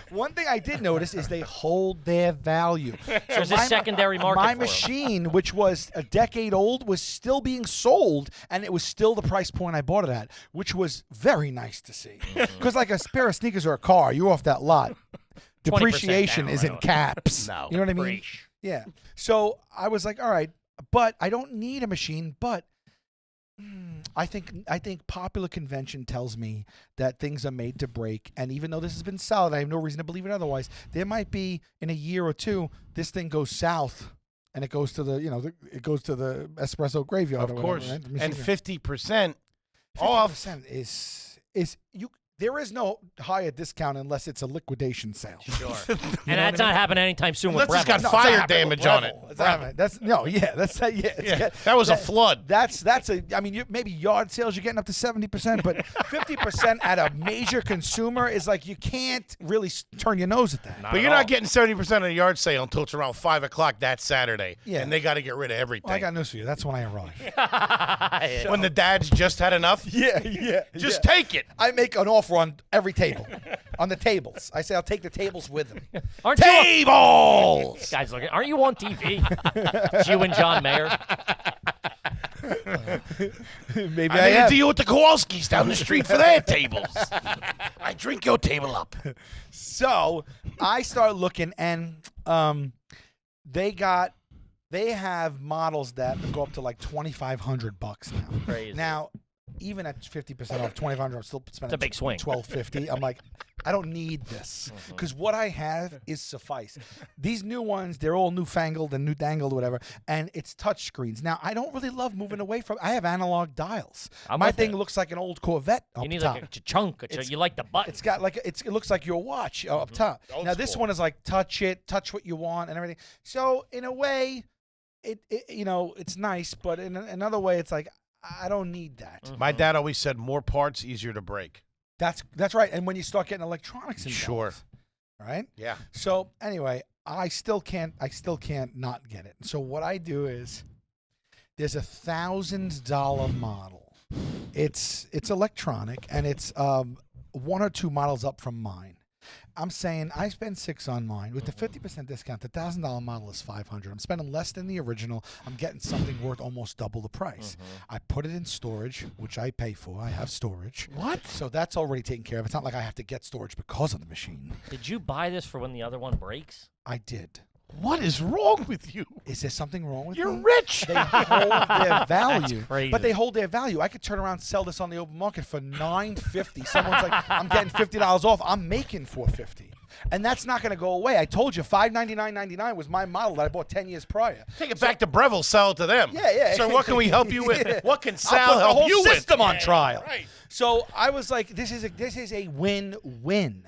one thing I did notice is they hold their value. There's a secondary market My for 'em. machine, which was a decade old, was still being sold, and it was still the price point I bought it at, which was very nice to see. Because like a pair of sneakers or a car, you're off that lot. 20% Depreciation down is right in away. caps. No. You know what I mean? Preach. Yeah. So I was like, all right, but I don't need a machine, but I think popular convention tells me that things are made to break, and even though this has been solid, I have no reason to believe it otherwise. There might be in a year or two, this thing goes south, and it goes to the it goes to the espresso graveyard. Of or course. whatever, right? And 50% 50% is you. There is no higher discount unless it's a liquidation sale. Sure. And that's not happening anytime soon with Unless it's Breville. got fire happening with damage on it. Breville. It's happening. That's That was a flood. That's a. I mean, maybe yard sales you're getting up to 70%, but 50% at a major consumer is like you can't really turn your nose at that. But you're not getting 70% of the yard sale until it's around 5 o'clock that Saturday. Yeah. And they got to get rid of everything. Well, I got news for you. That's when I arrive. When the dads just had enough, Yeah. just take it. I make an offer on every table, on the tables. I say I'll take the tables with them. Aren't you Tables! guys, look, aren't you on TV? It's you and John Mayer. Maybe I made a deal with the Kowalskis down the street for their tables. I drink your table up. So I start looking, and they have models that go up to like $2,500 now. Crazy. Now, even at 50% off, $2,500, I'm still spending It's a big swing. $1,250. I'm like, I don't need this because what I have is suffice. These new ones, they're all newfangled and new dangled, whatever, and it's touch screens. Now, I don't really love moving away from. I have analog dials. I'm My with thing it. looks like an old Corvette. You up need top. like a chunk. You like the button. It's got like it looks like your watch up top. Old Now this school. one is like touch what you want and everything. So in a way, it it's nice, but in another way, it's like I don't need that. My dad always said more parts, easier to break. That's right. And when you start getting electronics involved, Sure. right? Yeah. So anyway, I still can't not get it. So what I do is there's $1,000 model. It's electronic and it's 1 or 2 models up from mine. I'm saying I spend $600 on mine. With the 50% discount, the $1,000 model is $500. I'm spending less than the original. I'm getting something worth almost double the price. I put it in storage, which I pay for. I have storage. What? So that's already taken care of. It's not like I have to get storage because of the machine. Did you buy this for when the other one breaks? I did. What is wrong with you? Is there something wrong with You're me? rich. They hold their value. That's crazy. But they hold their value. I could turn around and sell this on the open market for $9.50. Someone's like, I'm getting $50 off. I'm making $4.50. And that's not going to go away. I told you, $599.99 was my model that I bought 10 years prior. Take it back to Breville, sell it to them. Yeah. So what can we help you with? Yeah. What can I'll Sal put the help whole you with? system on trial. Right. So I was like, this is a win-win.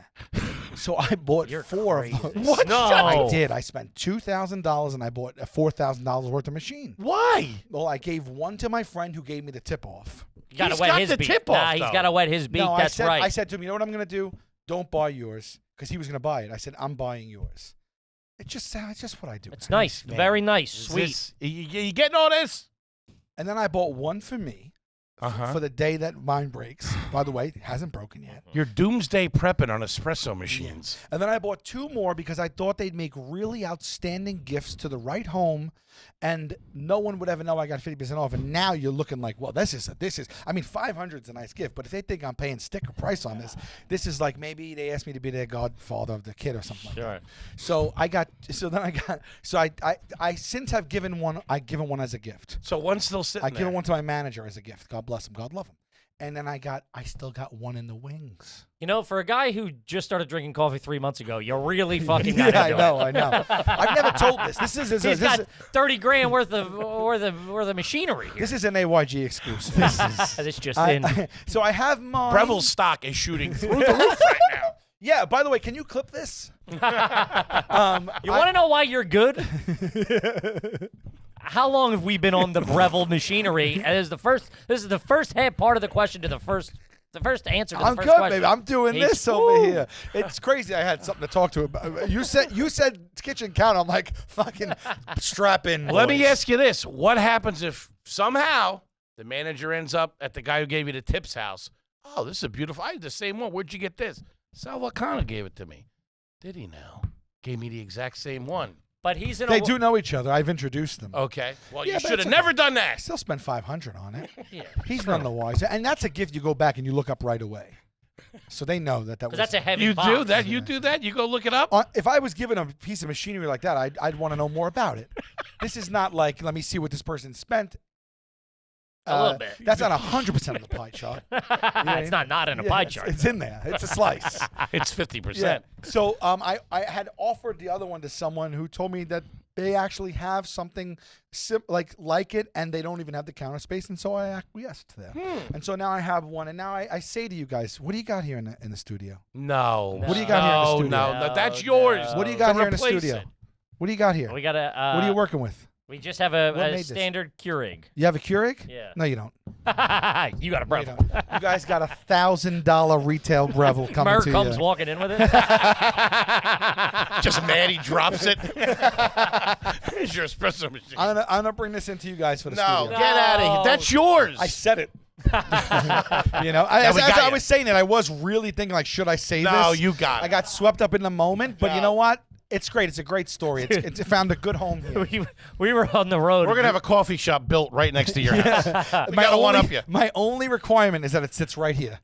So I bought four of those. What? No. I did. I spent $2,000 and I bought a $4,000 worth of machine. Why? Well, I gave one to my friend who gave me the tip-off. You gotta He's wet got his the beat. tip off, He's though. gotta wet his beat. No, That's I right. said to him, you know what I'm going to do? Don't buy yours, because he was going to buy it. I said, I'm buying yours. It's just what I do. It's nice. Very nice. Sweet. You getting all this? And then I bought one for me for the day that mine breaks. By the way, it hasn't broken yet. You're doomsday prepping on espresso machines. And then I bought two more because I thought they'd make really outstanding gifts to the right home, and no one would ever know I got 50% off. And now you're looking like, well, this is. I mean, $500 is a nice gift, but if they think I'm paying sticker price on this is like maybe they asked me to be their godfather of the kid or something like that. So I since I've given one, as a gift. So one's still sitting I there. given one to my manager as a gift. God bless him. God love him. And then I still got one in the wings. You know, for a guy who just started drinking coffee 3 months ago, you really fucking got Yeah, to do I know. I've never told this. He's got 30 grand worth of machinery here. This is an AYG exclusive. This just in. So I have mine. Breville's stock is shooting through the roof right now. Yeah. By the way, can you clip this? You want to know why you're good? How long have we been on the Breville machinery? And this is the first half part of the question to the first answer to the I'm first good, question. baby. I'm doing this over here. It's crazy. I had something to talk to about. You said kitchen counter. I'm like, fucking strap in. Let me boys. ask you this. What happens if somehow the manager ends up at the guy who gave you the tips house? Oh, this is a beautiful. I had the same one. Where'd you get this? Sal Vulcano gave it to me. Did he now? Gave me the exact same one. But he's in They do know each other. I've introduced them. Okay. Well, Yeah, you but should it's have never done that. I still spent $500 on it. Yeah, He's none the wiser, and that's a gift you go back and you look up right away, so they know that was. because that's a heavy You box. do that? You do that? You go look it up? If I was given a piece of machinery like that, I'd want to know more about it. This is not like, let me see what this person spent. A little bit. That's not 100% of the pie chart. It's not in a pie chart. It's in there. It's a slice. It's 50%. Yeah. So I had offered the other one to someone who told me that they actually have something like it, and they don't even have the counter space, and so I acquiesced to that. And so now I have one, and now I say to you guys, what do you got here in the studio? No. What do you got here in the studio? No, that's yours. What do you got To here in the replace studio? it. What do you got here? We got a. What are you working with? We just have What a made this? standard Keurig. You have a Keurig? Yeah. No, you don't. You got a No, you Breville. don't. You guys got $1,000 retail Breville coming Mer to comes you. walking in with it. Just mad he drops it. Here's your espresso machine. I'm gonna bring this into you guys for the No, studio. get out of here. That's yours. I said it. You know, we as got I you. was saying it, I was really thinking, like, should I say this? No, you got it. I got swept up in the moment, but you know what? It's great. It's a great story. It found a good home here. we were on the road. We're going to have a coffee shop built right next to your house. We got to one-up you. My only requirement is that it sits right here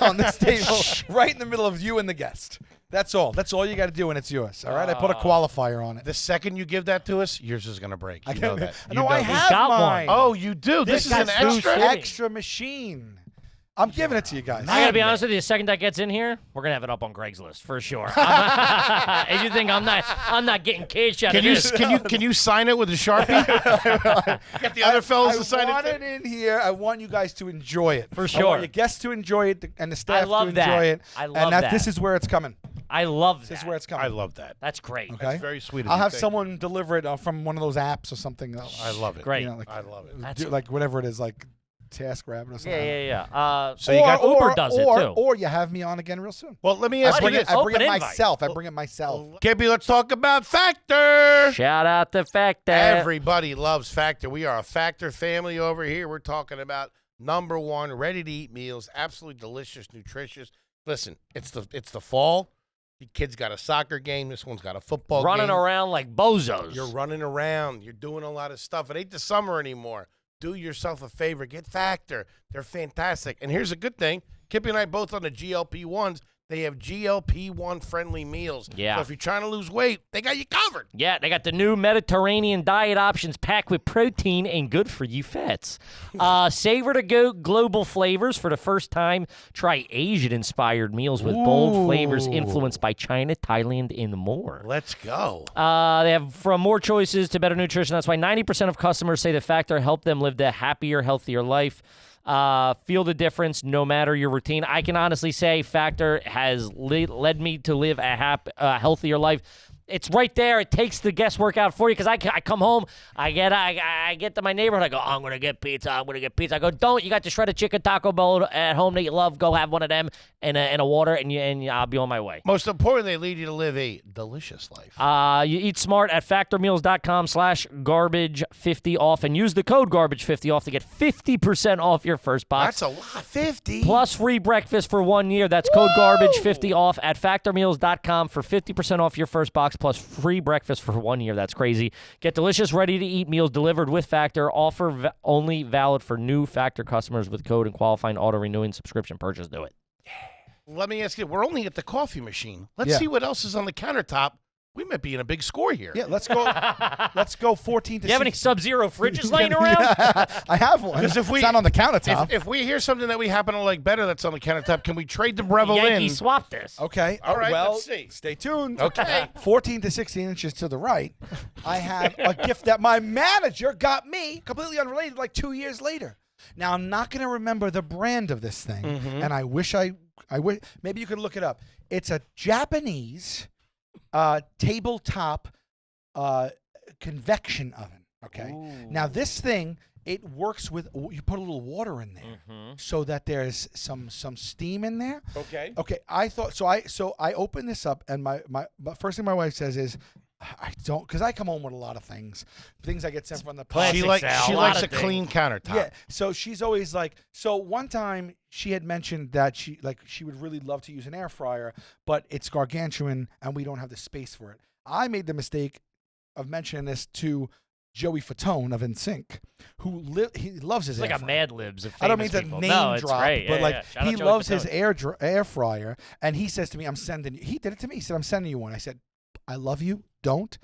on this table, right in the middle of you and the guest. That's all. That's all you got to do, and it's yours. All right? I put a qualifier on it. The second you give that to us, yours is going to break. You know that. You No, know I that. have got one. mine. Oh, you do? This is an guy's so extra? shitty. Extra machine. I'm giving it to you guys. I gotta be honest with you. The second that gets in here, we're gonna have it up on Craigslist for sure. If you think I'm not getting cash out of this. Can you sign it with a Sharpie? Get the other fellas to sign I want it. it in here. I want you guys to enjoy it. For I sure. want your guests to enjoy it and the staff love to that. enjoy it. I love and that. This is where it's coming. I love that. This is where it's coming. I love that. That's great. Okay. That's very sweet of I'll you. have Thank someone deliver it from one of those apps or something. I love it. Great. You know, like, I love it. That's- like whatever it is, like TaskRabbit or something. Yeah. So you got Uber does it too. Or you have me on again real soon. Well, let me I ask you bring this. it. I bring it Open invite. myself. I bring it myself. Gabby, let's talk about Factor. Shout out to Factor. Everybody loves Factor. We are a Factor family over here. We're talking about #1 ready-to-eat meals, absolutely delicious, nutritious. Listen, it's the fall. Your kid's got a soccer game. This one's got a football Running game. around like bozos. You're running around. You're doing a lot of stuff. It ain't the summer anymore. Do yourself a favor. Get Factor. They're fantastic. And here's a good thing. Kippy and I both on the GLP-1s. They have GLP-1 friendly meals. Yeah. So if you're trying to lose weight, they got you covered. Yeah, they got the new Mediterranean diet options packed with protein and good-for-you fats. Savor the global flavors. For the first time, try Asian-inspired meals with bold flavors influenced by China, Thailand, and more. Let's go. They have from more choices to better nutrition. That's why 90% of customers say the Factor helped them live the happier, healthier life. Feel the difference no matter your routine. I can honestly say Factor has led me to live a healthier life. It's right there. It takes the guesswork out for you because I come home, I get to my neighborhood, I go, I'm going to get pizza, I go, don't, you got the shredded chicken Taco Bell at home that you love, go have one of them and a water and I'll be on my way. Most importantly, they lead you to live a delicious life. You eat smart at factormeals.com/garbage50 off and use the code garbage50 off to get 50% off your first box. That's a lot, 50. Plus free breakfast for 1 year. That's code garbage50 off at factormeals.com for 50% off your first box plus free breakfast for 1 year. That's crazy. Get delicious, ready-to-eat meals delivered with Factor. Offer only valid for new Factor customers with code and qualifying auto-renewing subscription purchase. Do it. Let me ask you, we're only at the coffee machine. Let's see what else is on the countertop. We might be in a big score here. Yeah, let's go. Let's go 14 to. You have any Sub-Zero fridges laying around? I have one. Because if we, it's not on the countertop. If we hear something that we happen to like better that's on the countertop, can we trade the Breville Yankee in? swap this. Okay. All right, well, let's see. Stay tuned. Okay. 14 to 16 inches to the right, I have a gift that my manager got me, completely unrelated, like 2 years later. Now, I'm not going to remember the brand of this thing, and I wish I wish maybe you could look it up. It's a Japanese tabletop convection oven. Okay. Ooh. Now this thing, it works with, you put a little water in there so that there's some steam in there. Okay. Okay. I thought so. I open this up and my first thing my wife says is, I don't, because I come home with a lot of things I get sent from the past. She likes a clean countertop. Yeah. So she's always like, so one time she had mentioned that she would really love to use an air fryer, but it's gargantuan and we don't have the space for it. I made the mistake of mentioning this to Joey Fatone of NSYNC, who he loves his It's air like a fryer. Mad Libs of I don't famous mean to people. name No, it's drop, great. but Yeah. Shout out he Joey loves his Fatone. air fryer, and he says to me, "I'm sending you." He did it to me. He said, "I'm sending you one." I said, "I love you. Don't.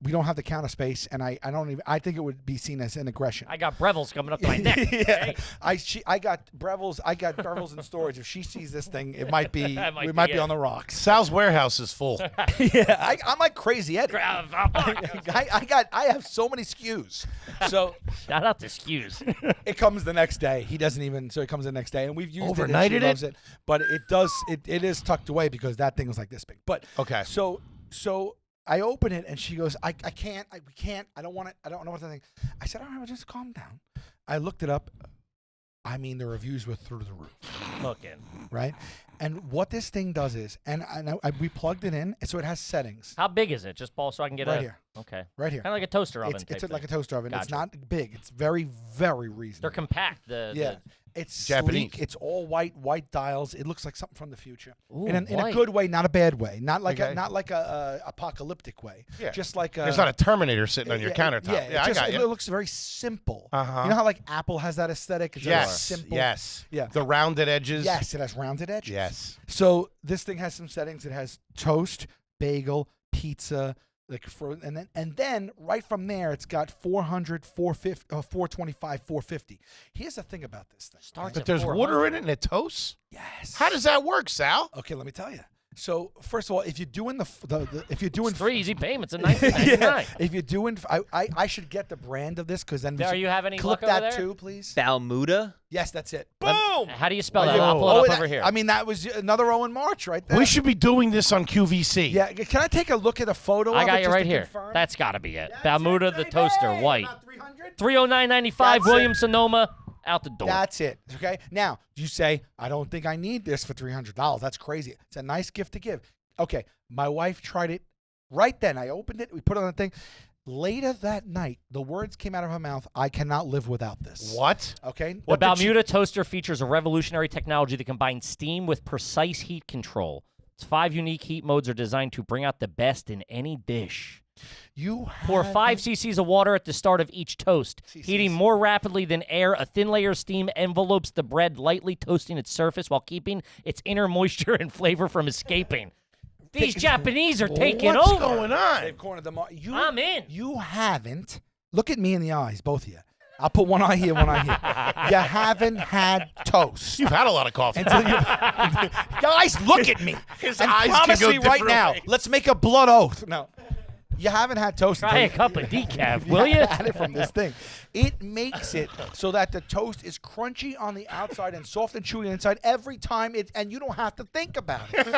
We don't have the counter space, and I don't even. I think it would be seen as an aggression." I got Breville's coming up to my neck. Yeah, Okay? I got Breville's. I got Breville's in storage. If she sees this thing, it might be Might we be might be it. on the rocks. Sal's warehouse is full. Yeah, I'm like crazy Eddie. I have so many SKUs. So Shout out to Skews. it comes the next day. He doesn't even. So it comes the next day, and we've used it. And Overnighted she it? loves it, but it does. It is tucked away because that thing was like this big. But Okay. So I open it and she goes, we can't. I don't want it. I don't know what to think. I said, all right, well, just calm down. I looked it up. I mean, the reviews were through the roof. Looking. Right? And what this thing does is, we plugged it in, so it has settings. How big is it? Just ball so I can get Right a. here. Okay. Right here. Kind of like a toaster oven. It's type like a thing. toaster oven. It's Gotcha. not big. It's very, very reasonable. They're compact. Yeah. It's Japanese. sleek. It's all white dials. It looks like something from the future. Ooh, in a white. good way, not a bad way. Not like Okay. a apocalyptic way. Yeah. Just like a, There's not a Terminator sitting on your countertop. Yeah, I got it you. looks very simple. Uh-huh. You know how like Apple has that aesthetic? It's very Yes. simple. Yes. Yeah. The rounded edges. Yes, it has rounded edges. Yes. So this thing has some settings. It has toast, bagel, pizza, and then right from there it's got 400, 450, 425, 450. Here's the thing about this thing. Starts But at there's 400. water in it and it toasts? Yes. How does that work, Sal? Okay, let me tell you. So first of all, if you're doing if you're doing It's 3 easy payments in 1999. yeah, if you're doing, I should get the brand of this because then we Are should you having any clip luck over that there? too, please. Balmuda? Yes, that's it. Boom! How do you spell Oh, that? yeah. I'll pull it Oh, up that- over here. I mean, that was another Owen March right there. We should be doing this on QVC. Yeah, can I take a look at a photo? I of got it you just right to here. confirm? That's got to be it. That's Bermuda it, the baby! toaster, white. About 300? 309.95. That's it. William Sonoma out the door. That's it. Okay. Now you say I don't think I need this for $300. That's crazy. It's a nice gift to give. Okay. My wife tried it right then. I opened it. We put it on the thing. Later that night, the words came out of her mouth. I cannot live without this. What? Okay. The What did she- Bermuda toaster features a revolutionary technology that combines steam with precise heat control. Its 5 unique heat modes are designed to bring out the best in any dish. You Pour 5 cc's of water at the start of each toast. Heating more rapidly than air, a thin layer of steam envelopes the bread, lightly toasting its surface while keeping its inner moisture and flavor from escaping. These Japanese are taking over. What's going on? They've cornered the market. I'm in. You haven't. Look at me in the eyes, both of you. I'll put one eye here, one eye here. You haven't had toast. You've had a lot of coffee. Until you, guys, look at me. His and eyes promise can go me right different now. ways. Let's make a blood oath. No. You haven't had toast. Try a until cup of decaf, will you? Had it from this thing. It makes it so that the toast is crunchy on the outside and soft and chewy inside every time and you don't have to think about it. He's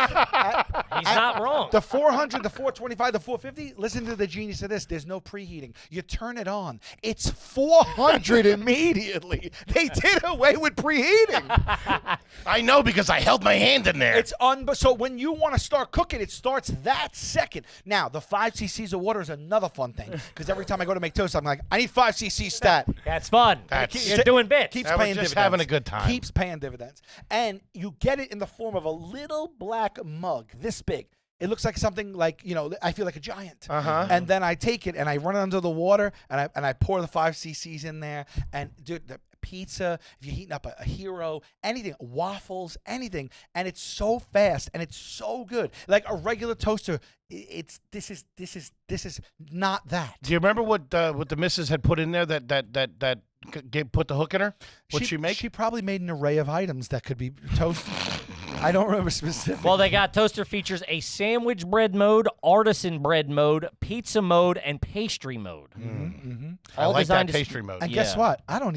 not wrong. The 400, the 425, the 450, listen to the genius of this. There's no preheating. You turn it on. It's 400 immediately. They did away with preheating. I know because I held my hand in there. It's so when you want to start cooking, it starts that second. Now, the 5 cc's of water is another fun thing because every time I go to make toast, I'm like, I need 5 cc's stat. That's fun. You're doing bits. Keeps That was paying just dividends. having a good time. Keeps paying dividends. And you get it in the form of a little black mug this big. It looks like something like, I feel like a giant. And then I take it and I run it under the water and I pour the 5 cc's in there. And dude, the pizza, if you're heating up a hero, anything, waffles, anything, and it's so fast and it's so good. Like a regular toaster, this is not that. Do you remember what the missus had put in there that put the hook in her? What'd she make? She probably made an array of items that could be toasted. I don't remember specific. Well, they got toaster features a sandwich bread mode, artisan bread mode, pizza mode, and pastry mode. I like that designed to pastry mode. And guess what? I don't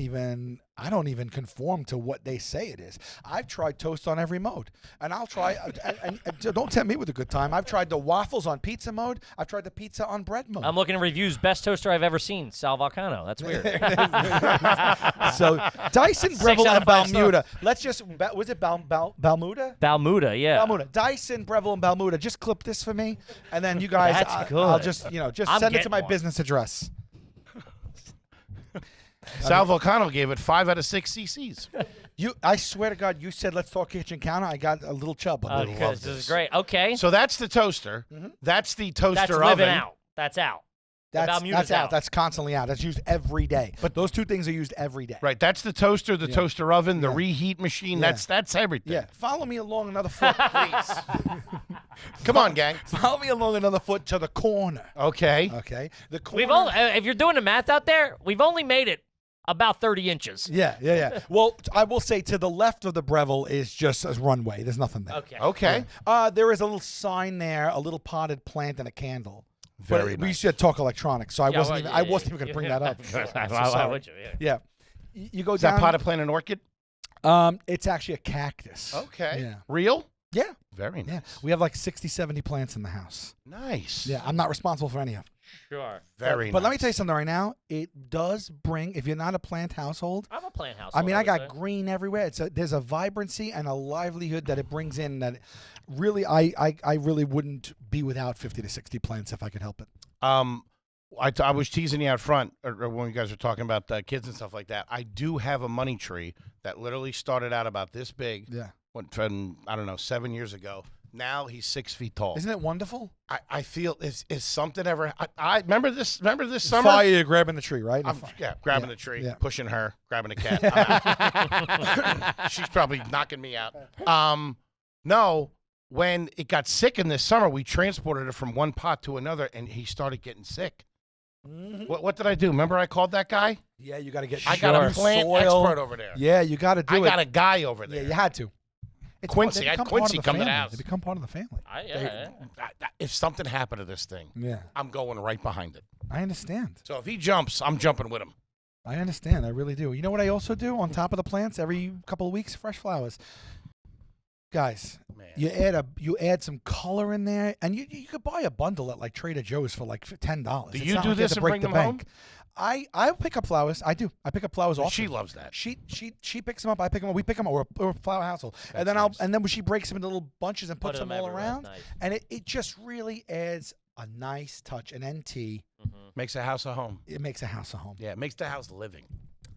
even conform to what they say it is. I've tried toast on every mode, and I'll try. And don't tempt me with a good time. I've tried the waffles on pizza mode. I've tried the pizza on bread mode. I'm looking at reviews. Best toaster I've ever seen. Sal Vulcano. That's weird. So Dyson, 6 Breville, out and of 5 Balmuda. Let's just was it Balmuda? Balmuda, yeah. Balmuda. Dyson, Breville, and Balmuda. Just clip this for me, and then you guys. That's good. I'll just I'm send it to getting my one. business address. Sal Vulcano gave it 5 out of 6 cc's. I swear to God, you said let's talk kitchen counter. I got a little chub. Okay, this is great. Okay. So that's the toaster. That's the toaster That's oven. living out. That's out. That's out. That's constantly out. That's used every day. But those two things are used every day. Right. That's the toaster, the toaster oven, the reheat machine. Yeah. That's everything. Yeah. Follow me along another foot, please. Come on, gang. Follow me along another foot to the corner. Okay. Okay. The corner. We've only, if you're doing the math out there, we've only made it about 30 inches. Yeah. Well, I will say to the left of the Breville is just a runway. There's nothing there. Okay. There is a little sign there, a little potted plant, and a candle. Very But we nice. should talk electronics, so I wasn't even going to bring that up. Why would you? Yeah. Yeah. You go Is down. that potted plant an orchid? It's actually a cactus. Okay. Yeah. Real? Yeah. Very nice. Yeah. We have like 60, 70 plants in the house. Nice. Yeah. I'm not responsible for any of them. Sure. Very nice. But let me tell you something right now. It does bring, if you're not a plant household, I'm a plant house. I mean, I got green everywhere. There's a vibrancy and a livelihood that it brings in that really, I really wouldn't be without 50 to 60 plants if I could help it. I was teasing you out front or when you guys were talking about kids and stuff like that. I do have a money tree that literally started out about this big. Yeah. Went from, I don't know, 7 years ago. Now he's 6 feet tall. Isn't it wonderful? I feel is something ever. I remember this summer. Fire grabbing the tree, right? Grabbing the tree, yeah. pushing her, grabbing the cat. I'm out. She's probably knocking me out. No, when it got sick in this summer, we transported it from one pot to another, and he started getting sick. Mm-hmm. What did I do? Remember I called that guy? Yeah, you got to get I got a plant soil. expert over there. Yeah, you got to do I it. got a guy over there. Yeah, you had to. Quincy. I had Quincy come to the family. house. They become part of the family. If something happened to this thing, Yeah. I'm going right behind it. I understand. So if he jumps, I'm jumping with him. I understand. I really do. You know what I also do on top of the plants every couple of weeks? Fresh flowers. Guys, Man. you add some color in there, and you could buy a bundle at like Trader Joe's for like $10. Do It's you not do like this have to and break bring the them bank. I pick up flowers. I do. I pick up flowers often. She loves that. She picks them up. I pick them up. We pick them up. We're a flower household. And then nice. and then when she breaks them into little bunches and puts Put them 'em all everywhere. around, Nice. and it just really adds a nice touch. An NT, Makes a house a home. it makes a house a home. Yeah, it makes the house living.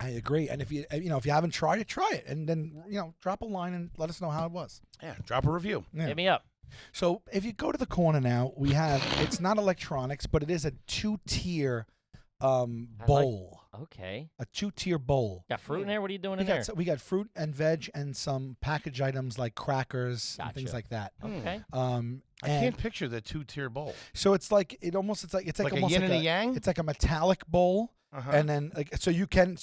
I agree. And if you haven't tried it, try it, and then drop a line and let us know how it was. Yeah, drop a review. Yeah. Hit me up. So if you go to the corner now, we have, it's not electronics, but it is a 2-tier bowl. Okay. A 2-tier bowl. Got fruit in there? What are you doing in there? We got fruit and veg and some package items like crackers and things like that. Okay. I can't picture the 2-tier bowl. So it's like it's like a almost yin like and a yang? It's like a metallic bowl. Uh-huh. And then like so you can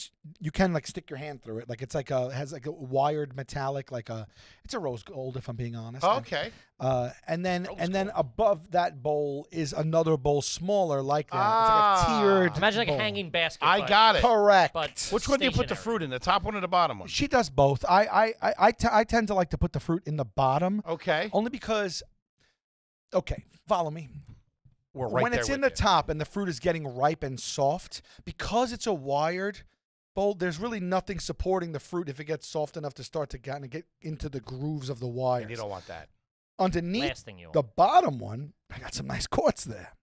like stick your hand through it. Like it's like has like a wired metallic it's a rose gold if I'm being honest. Oh, okay. And then above that bowl is another bowl smaller like that. It's like a tiered Imagine like bowl. a hanging basket. I got it. Correct. But Which one do you put the stationary. fruit in? The top one or the bottom one? She does both. I tend to like to put the fruit in the bottom. Okay. Only because follow me. We're right when there it's in with the top and the fruit is getting ripe and soft, because it's a wired bowl, there's really nothing supporting the fruit if it gets soft enough to start to kind of get into the grooves of the wires. And you don't want that. Underneath Last thing you want. the bottom one, I got some nice quartz there.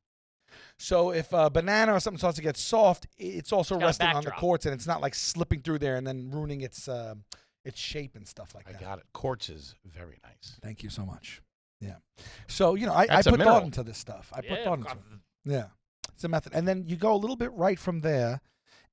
So if a banana or something starts to get soft, it's also It's got a resting on the backdrop. quartz, and it's not like slipping through there and then ruining its shape and stuff like I that. got it. Quartz is very nice. Thank you so much. Yeah. So, I That's a put mineral. thought into this stuff. I put thought into it. Yeah. It's a method. And then you go a little bit right from there,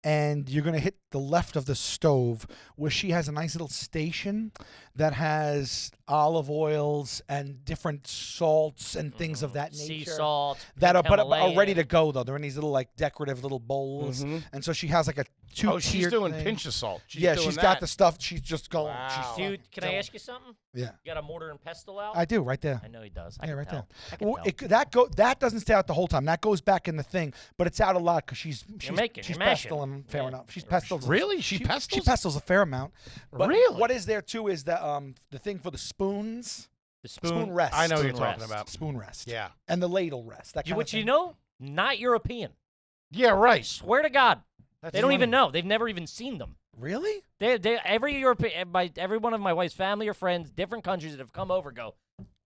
and you're going to hit the left of the stove where she has a nice little station that has olive oils and different salts and things of that Sea nature. salt. That are pink but are Himalayan. ready to go, though. They're in these little, like, decorative little bowls. And so she has, like, a two-tier Oh, she's doing thing. pinch of salt. She's Yeah, doing she's that. got the stuff. She's just going. Wow. She's Dude, fucking can I going. ask you something? Yeah. You got a mortar and pestle out? I do, right there. I know he does. I Yeah, can right tell. there. I can Well, tell. that doesn't stay out the whole time. That goes back in the thing, but it's out a lot because she's you're she's mashing. pestiling. Fair Yeah. enough. She's pestils. Really? She She pestles? pestils a fair amount. But Really? what is there too is the thing for the spoons, The spoon rest. I know what you're Spoon talking rest. about. Spoon rest. Yeah. And the ladle rest. That kind Which of you thing. know, not European. Yeah, right. Swear to God, That's they don't funny. even know. They've never even seen them. Really? Every European, every one of my wife's family or friends, different countries that have come over, go,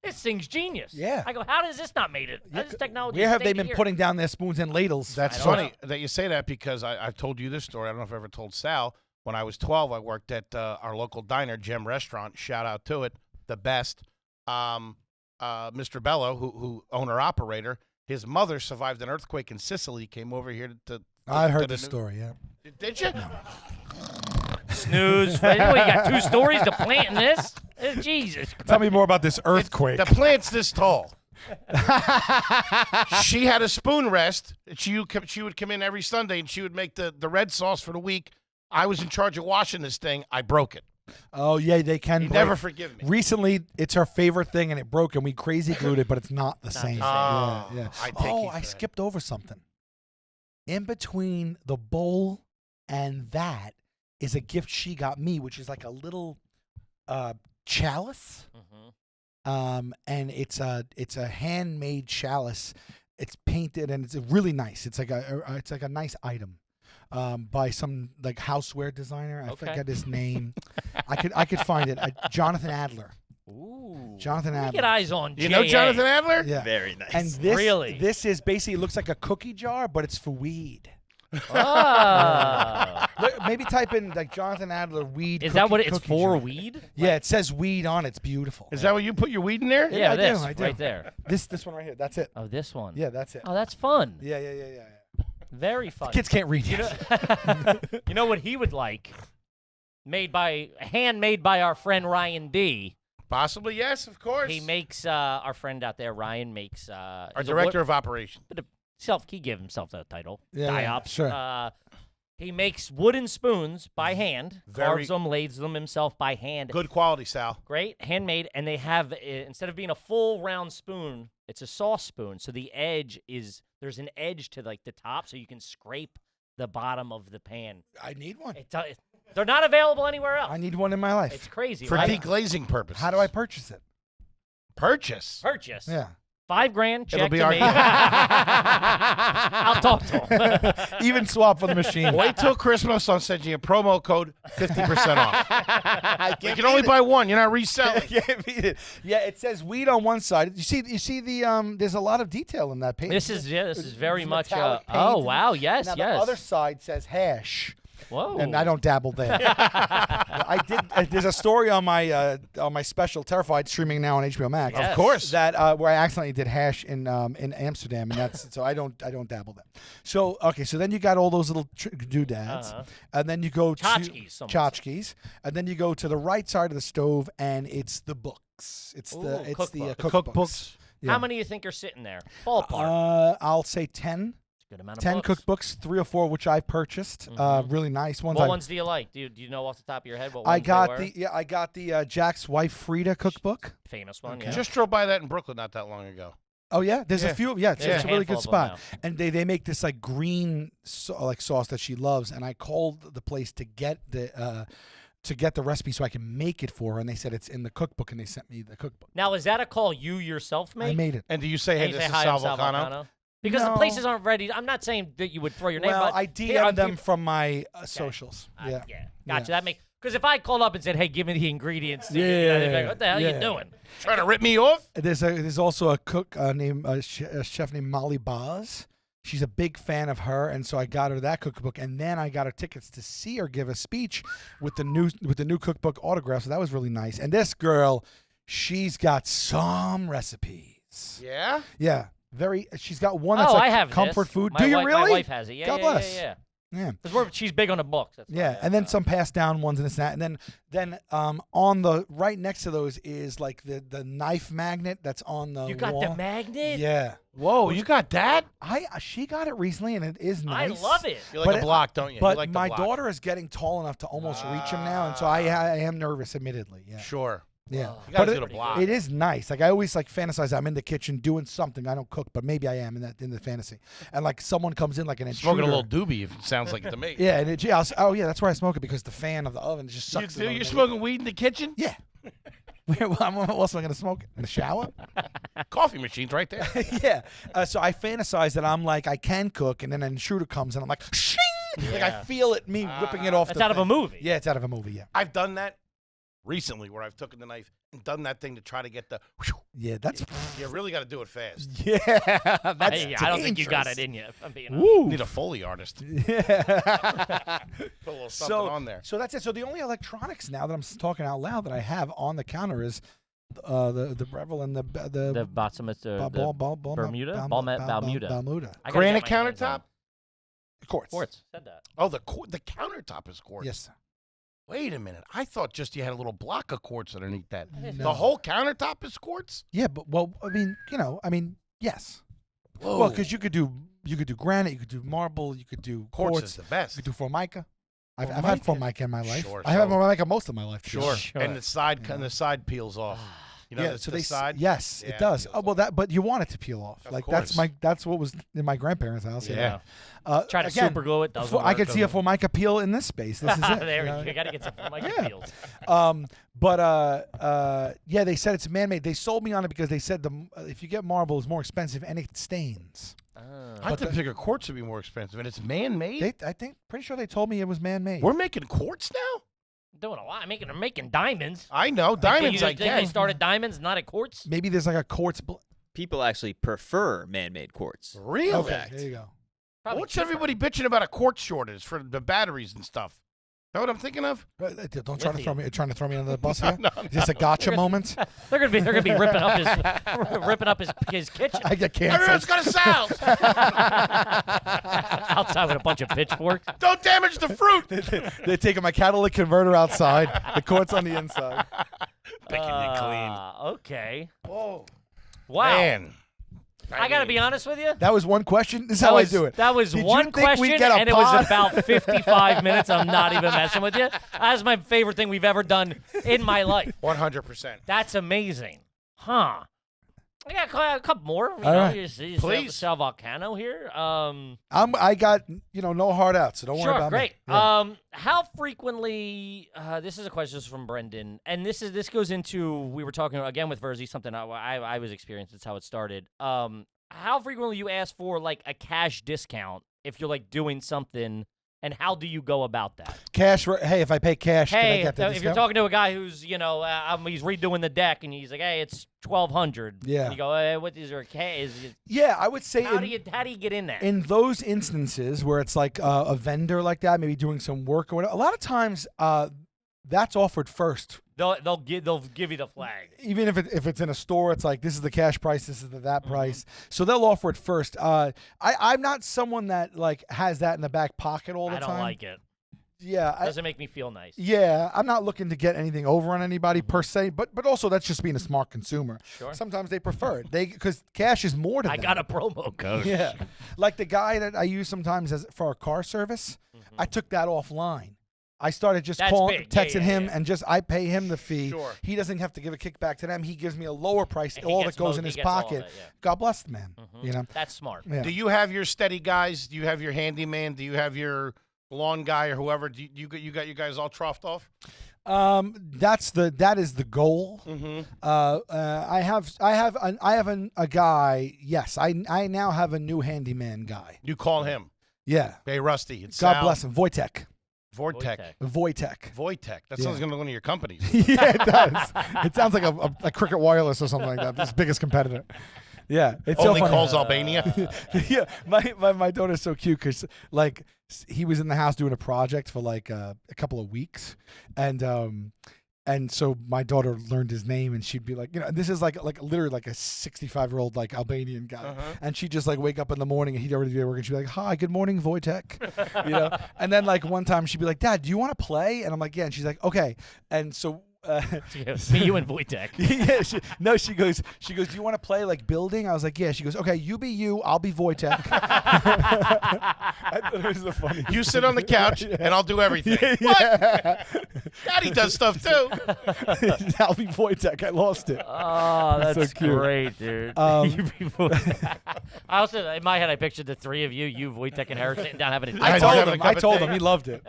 this thing's genius. Yeah. I go, how does this not made it? How does this technology? Where have stay they been here? putting down their spoons and ladles? That's I don't funny that you say that because I've told you this story. I don't know if I ever told Sal. When I was 12, I worked at our local diner, Gem Restaurant. Shout out to it, the best. Mr. Bello, who owner-operator, his mother survived an earthquake in Sicily, came over here to I to heard the this new- story. Yeah. Did you? Snooze. What, you got 2 stories to plant in this? Jesus. Tell me more about this earthquake. The plant's this tall. She had a spoon rest. She would come in every Sunday, and she would make the red sauce for the week. I was in charge of washing this thing. I broke it. Oh yeah, they can. You break. never forgive me. Recently, it's her favorite thing, and it broke, and we crazy glued it, but it's not the same. same. Oh, yeah. I take Oh, heat I for that. skipped over something. In between the bowl and that is a gift she got me, which is like a little chalice. And it's a handmade chalice. It's painted and it's really nice. It's like a nice item. By some like houseware designer. I forget his name. I could find it. Jonathan Adler. Ooh. Jonathan Adler. Get eyes on You know JA. Jonathan Adler? Yeah. Very nice. And this Really? this is basically, it looks like a cookie jar, but it's for weed. Ah. Maybe type in like Jonathan Adler weed. Is that what it's cookie for, jar. weed? Yeah, it says weed on it. It's beautiful. Is that what you put your weed in there? Yeah, I do, this I do. right there. This one right here? That's it. Oh, this one. Yeah, that's it. Oh, that's fun. Yeah. Very fun. Kids can't read yet. You know what he would like? Handmade by our friend Ryan D. Possibly, yes, of course. He makes our friend out there. Ryan makes Our he's a director of operations. He gave himself that title. Yeah, Diops. sure. He makes wooden spoons by hand. Very- Carves them, lathes them himself by hand. Good quality, Sal. Great, handmade, and they have instead of being a full round spoon, it's a sauce spoon. So there's an edge to like the top, so you can scrape the bottom of the pan. I need one. They're not available anywhere else. I need one in my life. It's crazy. For right? deglazing purposes. How do I purchase it? Purchase? Purchase? Yeah. $5,000. Check It'll be to our- me. I'll talk to him. Even swap for the machine. Wait till Christmas. I'll send you a promo code, 50% off. You can only buy one. You're not reselling. Yeah, it says weed on one side. You see the there's a lot of detail in that paint. This is very It's much. metallic Oh paint. wow! Yes, Now yes. the other side says hash. Whoa. And I don't dabble there. I did. There's a story on my special Terrified streaming now on HBO Max. Yes. Of course. That where I accidentally did hash in Amsterdam, and that's so I don't dabble there. So okay, so then you got all those little doodads, and then you go to tchotchkes, and then you go to the right side of the stove, and it's the books. It's the cookbooks. Yeah. How many do you think are sitting there? Ballpark. I'll say 10. Good amount of 10 books. cookbooks, 3 or 4 which I've purchased. Really nice ones. What ones do you like? Do you know off the top of your head what ones I got they were? I got the Jack's wife Frida cookbook. Famous one. Okay. Yeah. Just drove by that in Brooklyn not that long ago. Oh yeah, there's a few. Yeah, it's a really good spot. Now. And they make this like green sauce that she loves. And I called the place to get the recipe so I can make it for her. And they said it's in the cookbook, and they sent me the cookbook. Now, is that a call you yourself make? I made it. And do you say, hey, this is hi, Sal I'm Sal Vulcano? Because No. the places aren't ready. I'm not saying that you would throw your name Well, out. I DM'd them from my socials. Yeah. Yeah. Gotcha. That makes because if I called up and said, "Hey, give me the ingredients," they'd be like, what the hell are you doing? Trying to rip me off? There's also a cook named a chef named Molly Boz. She's a big fan of her, and so I got her that cookbook, and then I got her tickets to see her give a speech with the new cookbook autograph. So that was really nice. And this girl, she's got some recipes. Yeah? Yeah. She's got one that's like I have comfort this. food. My Do you wife, really? My wife has it. Yeah, God yeah, bless. yeah. Yeah. Because she's big on the books. That's Yeah, and then some passed down ones and this and that. And then on the right next to those is like the knife magnet that's on the You got wall. the magnet? Yeah. Whoa, you got that? She got it recently, and it is nice. I love it. You like a block, don't you? But you like the my block. daughter is getting tall enough to almost reach him now, and so I am nervous, admittedly. Yeah. Sure. Yeah. You gotta But do the block. it is nice. Like I always like fantasize I'm in the kitchen doing something. I don't cook, but maybe I am in the fantasy. And like someone comes in like an intruder. Smoking a little doobie, if it sounds like it to me. Yeah, and that's where I smoke it because the fan of the oven just sucks. it on You're me. smoking weed in the kitchen? Yeah. Where else am I going to smoke it? In the shower? Coffee machine's right there. Yeah. So I fantasize that I'm like, I can cook, and then an intruder comes, and I'm like, shing! Like I feel it, me whipping it off. That's out of a movie. Yeah, it's out of a movie, yeah. I've done that recently where I've taken the knife and done that thing to try to get the... Yeah, that's... You really got to do it fast. Yeah, that's Hey, I don't think you got dangerous. it in you. If I'm being Woo. Need a Foley artist. Yeah. Put a little something on there. So that's it. So the only electronics now that I'm talking out loud that I have on the counter is the Breville and the Bottomless, Bermuda? Bermuda. I gotta Granite get my hands countertop? on Quartz. Quartz. Said that. Oh, the countertop is quartz. Yes, sir. Wait a minute. I thought just you had a little block of quartz underneath that. No. The whole countertop is quartz? Yeah, but yes. Whoa. Well, because you could do granite, you could do marble, you could do quartz quartz, is the best. you could do formica. I've had formica in my life. Sure, I have so- formica most of my life. Sure. Sure. And the side peels off. You know, Yeah, the, so the they side. yes, Yeah, it does. peels Oh well, but you want it to peel off. Of Like course. that's what was in my grandparents' house. Yeah. Try to again, super glue it. Doesn't I work, could see a doesn't formica peel in this space. This is it. there you know? you got to get some Formica Yeah. peels. Yeah, they said it's man-made. They sold me on it because they said if you get marble, it's more expensive and it stains. I figure quartz would be more expensive, and it's man-made. Pretty sure they told me it was man-made. We're making quartz now? Doing a lot. They're making diamonds. I know. Diamonds, You I think they guess. started diamonds, not at quartz? Maybe there's like a quartz. People actually prefer man-made quartz. Really? Okay, there you go. Probably What's cheaper. everybody bitching about a quartz shortage for the batteries and stuff? Is that what I'm thinking of? Don't try to throw me. Trying to throw me under the bus here. No, Is this a gotcha moment? They're gonna be ripping up his kitchen I get Everyone's canceled. got a sound. outside with a bunch of pitchforks. Don't damage the fruit. They're taking my catalytic converter outside. The quartz on the inside. Picking you clean. Okay. Whoa. Wow. Man. I gotta be honest with you. That was one question. This is how I do it. That was Did you one think we'd question, get a and it was pod? about 55 minutes. I'm not even messing with you. That's my favorite thing we've ever done in my life. 100%. That's amazing. Huh. I got a couple more. You All know, right. you Please. Sal Vulcano here. I got no hard out, so don't worry Sure, about great. me. Yeah. How frequently? This is a question from Brendan, and this goes into we were talking again with Verzi, something I was experiencing. That's how it started. How frequently you ask for like a cash discount if you're like doing something and how do you go about that? Cash. Hey, if I pay cash, can I Hey, get the if you're discount? talking to a guy who's, he's redoing the deck, and he's like, hey, it's $1,200. Yeah. And you go, hey, what is there? Yeah, I would say. How do you get in there? In those instances where it's like a vendor like that, maybe doing some work or whatever, a lot of times that's offered first. They'll give you the flag. Even if it's in a store, it's like, this is the cash price, this is that price. So they'll offer it first. I'm not someone that like has that in the back pocket all the time. I don't like it. Yeah, Doesn't make me feel nice. Yeah, I'm not looking to get anything over on anybody per se, but also that's just being a smart consumer. Sure. Sometimes they prefer it. Because cash is more to them. I got a promo code. Yeah, like the guy that I use sometimes for our car service. I took that offline. I started just texting him, and I pay him the fee. Sure. He doesn't have to give a kickback to them. He gives me a lower price. All that goes in his gets all of pocket. it, yeah. God bless the man. That's smart. Yeah. Do you have your steady guys? Do you have your handyman? Do you have your lawn guy or whoever? You got you guys all troughed off? That is the goal. I have a guy. Yes, I now have a new handyman guy. You call him. Yeah. Hey, Rusty. It's God Sal. bless him. Wojtek. That sounds like one of your companies. Yeah, it does. It sounds like a Cricket Wireless or something like that. This biggest competitor. Yeah, it's Only so funny. calls Albania. Yeah, my daughter's so cute because like he was in the house doing a project for like a couple of weeks, and so my daughter learned his name, and she'd be like, this is like literally like a 65-year-old like Albanian guy, and she'd just like wake up in the morning and he'd already be at work, and she'd be like, "Hi, good morning, Wojtek," and then like one time she'd be like, "Dad, do you want to play?" And I'm like, "Yeah," and she's like, "Okay," and so. Me, you, and Wojtek. Yeah, she goes, "Do you want to play like building?" I was like, "Yeah." She goes, "Okay, you be you, I'll be Wojtek." I thought it was the funny. You sit on the couch and I'll do everything. Yeah. Daddy does stuff too. I'll be Wojtek. I lost it. Oh, that's so cute. great, dude. You be Wojtek. I also, in my head, I pictured the three of you, Wojtek, and Harris sitting down having a I having told a cup him. of He loved it.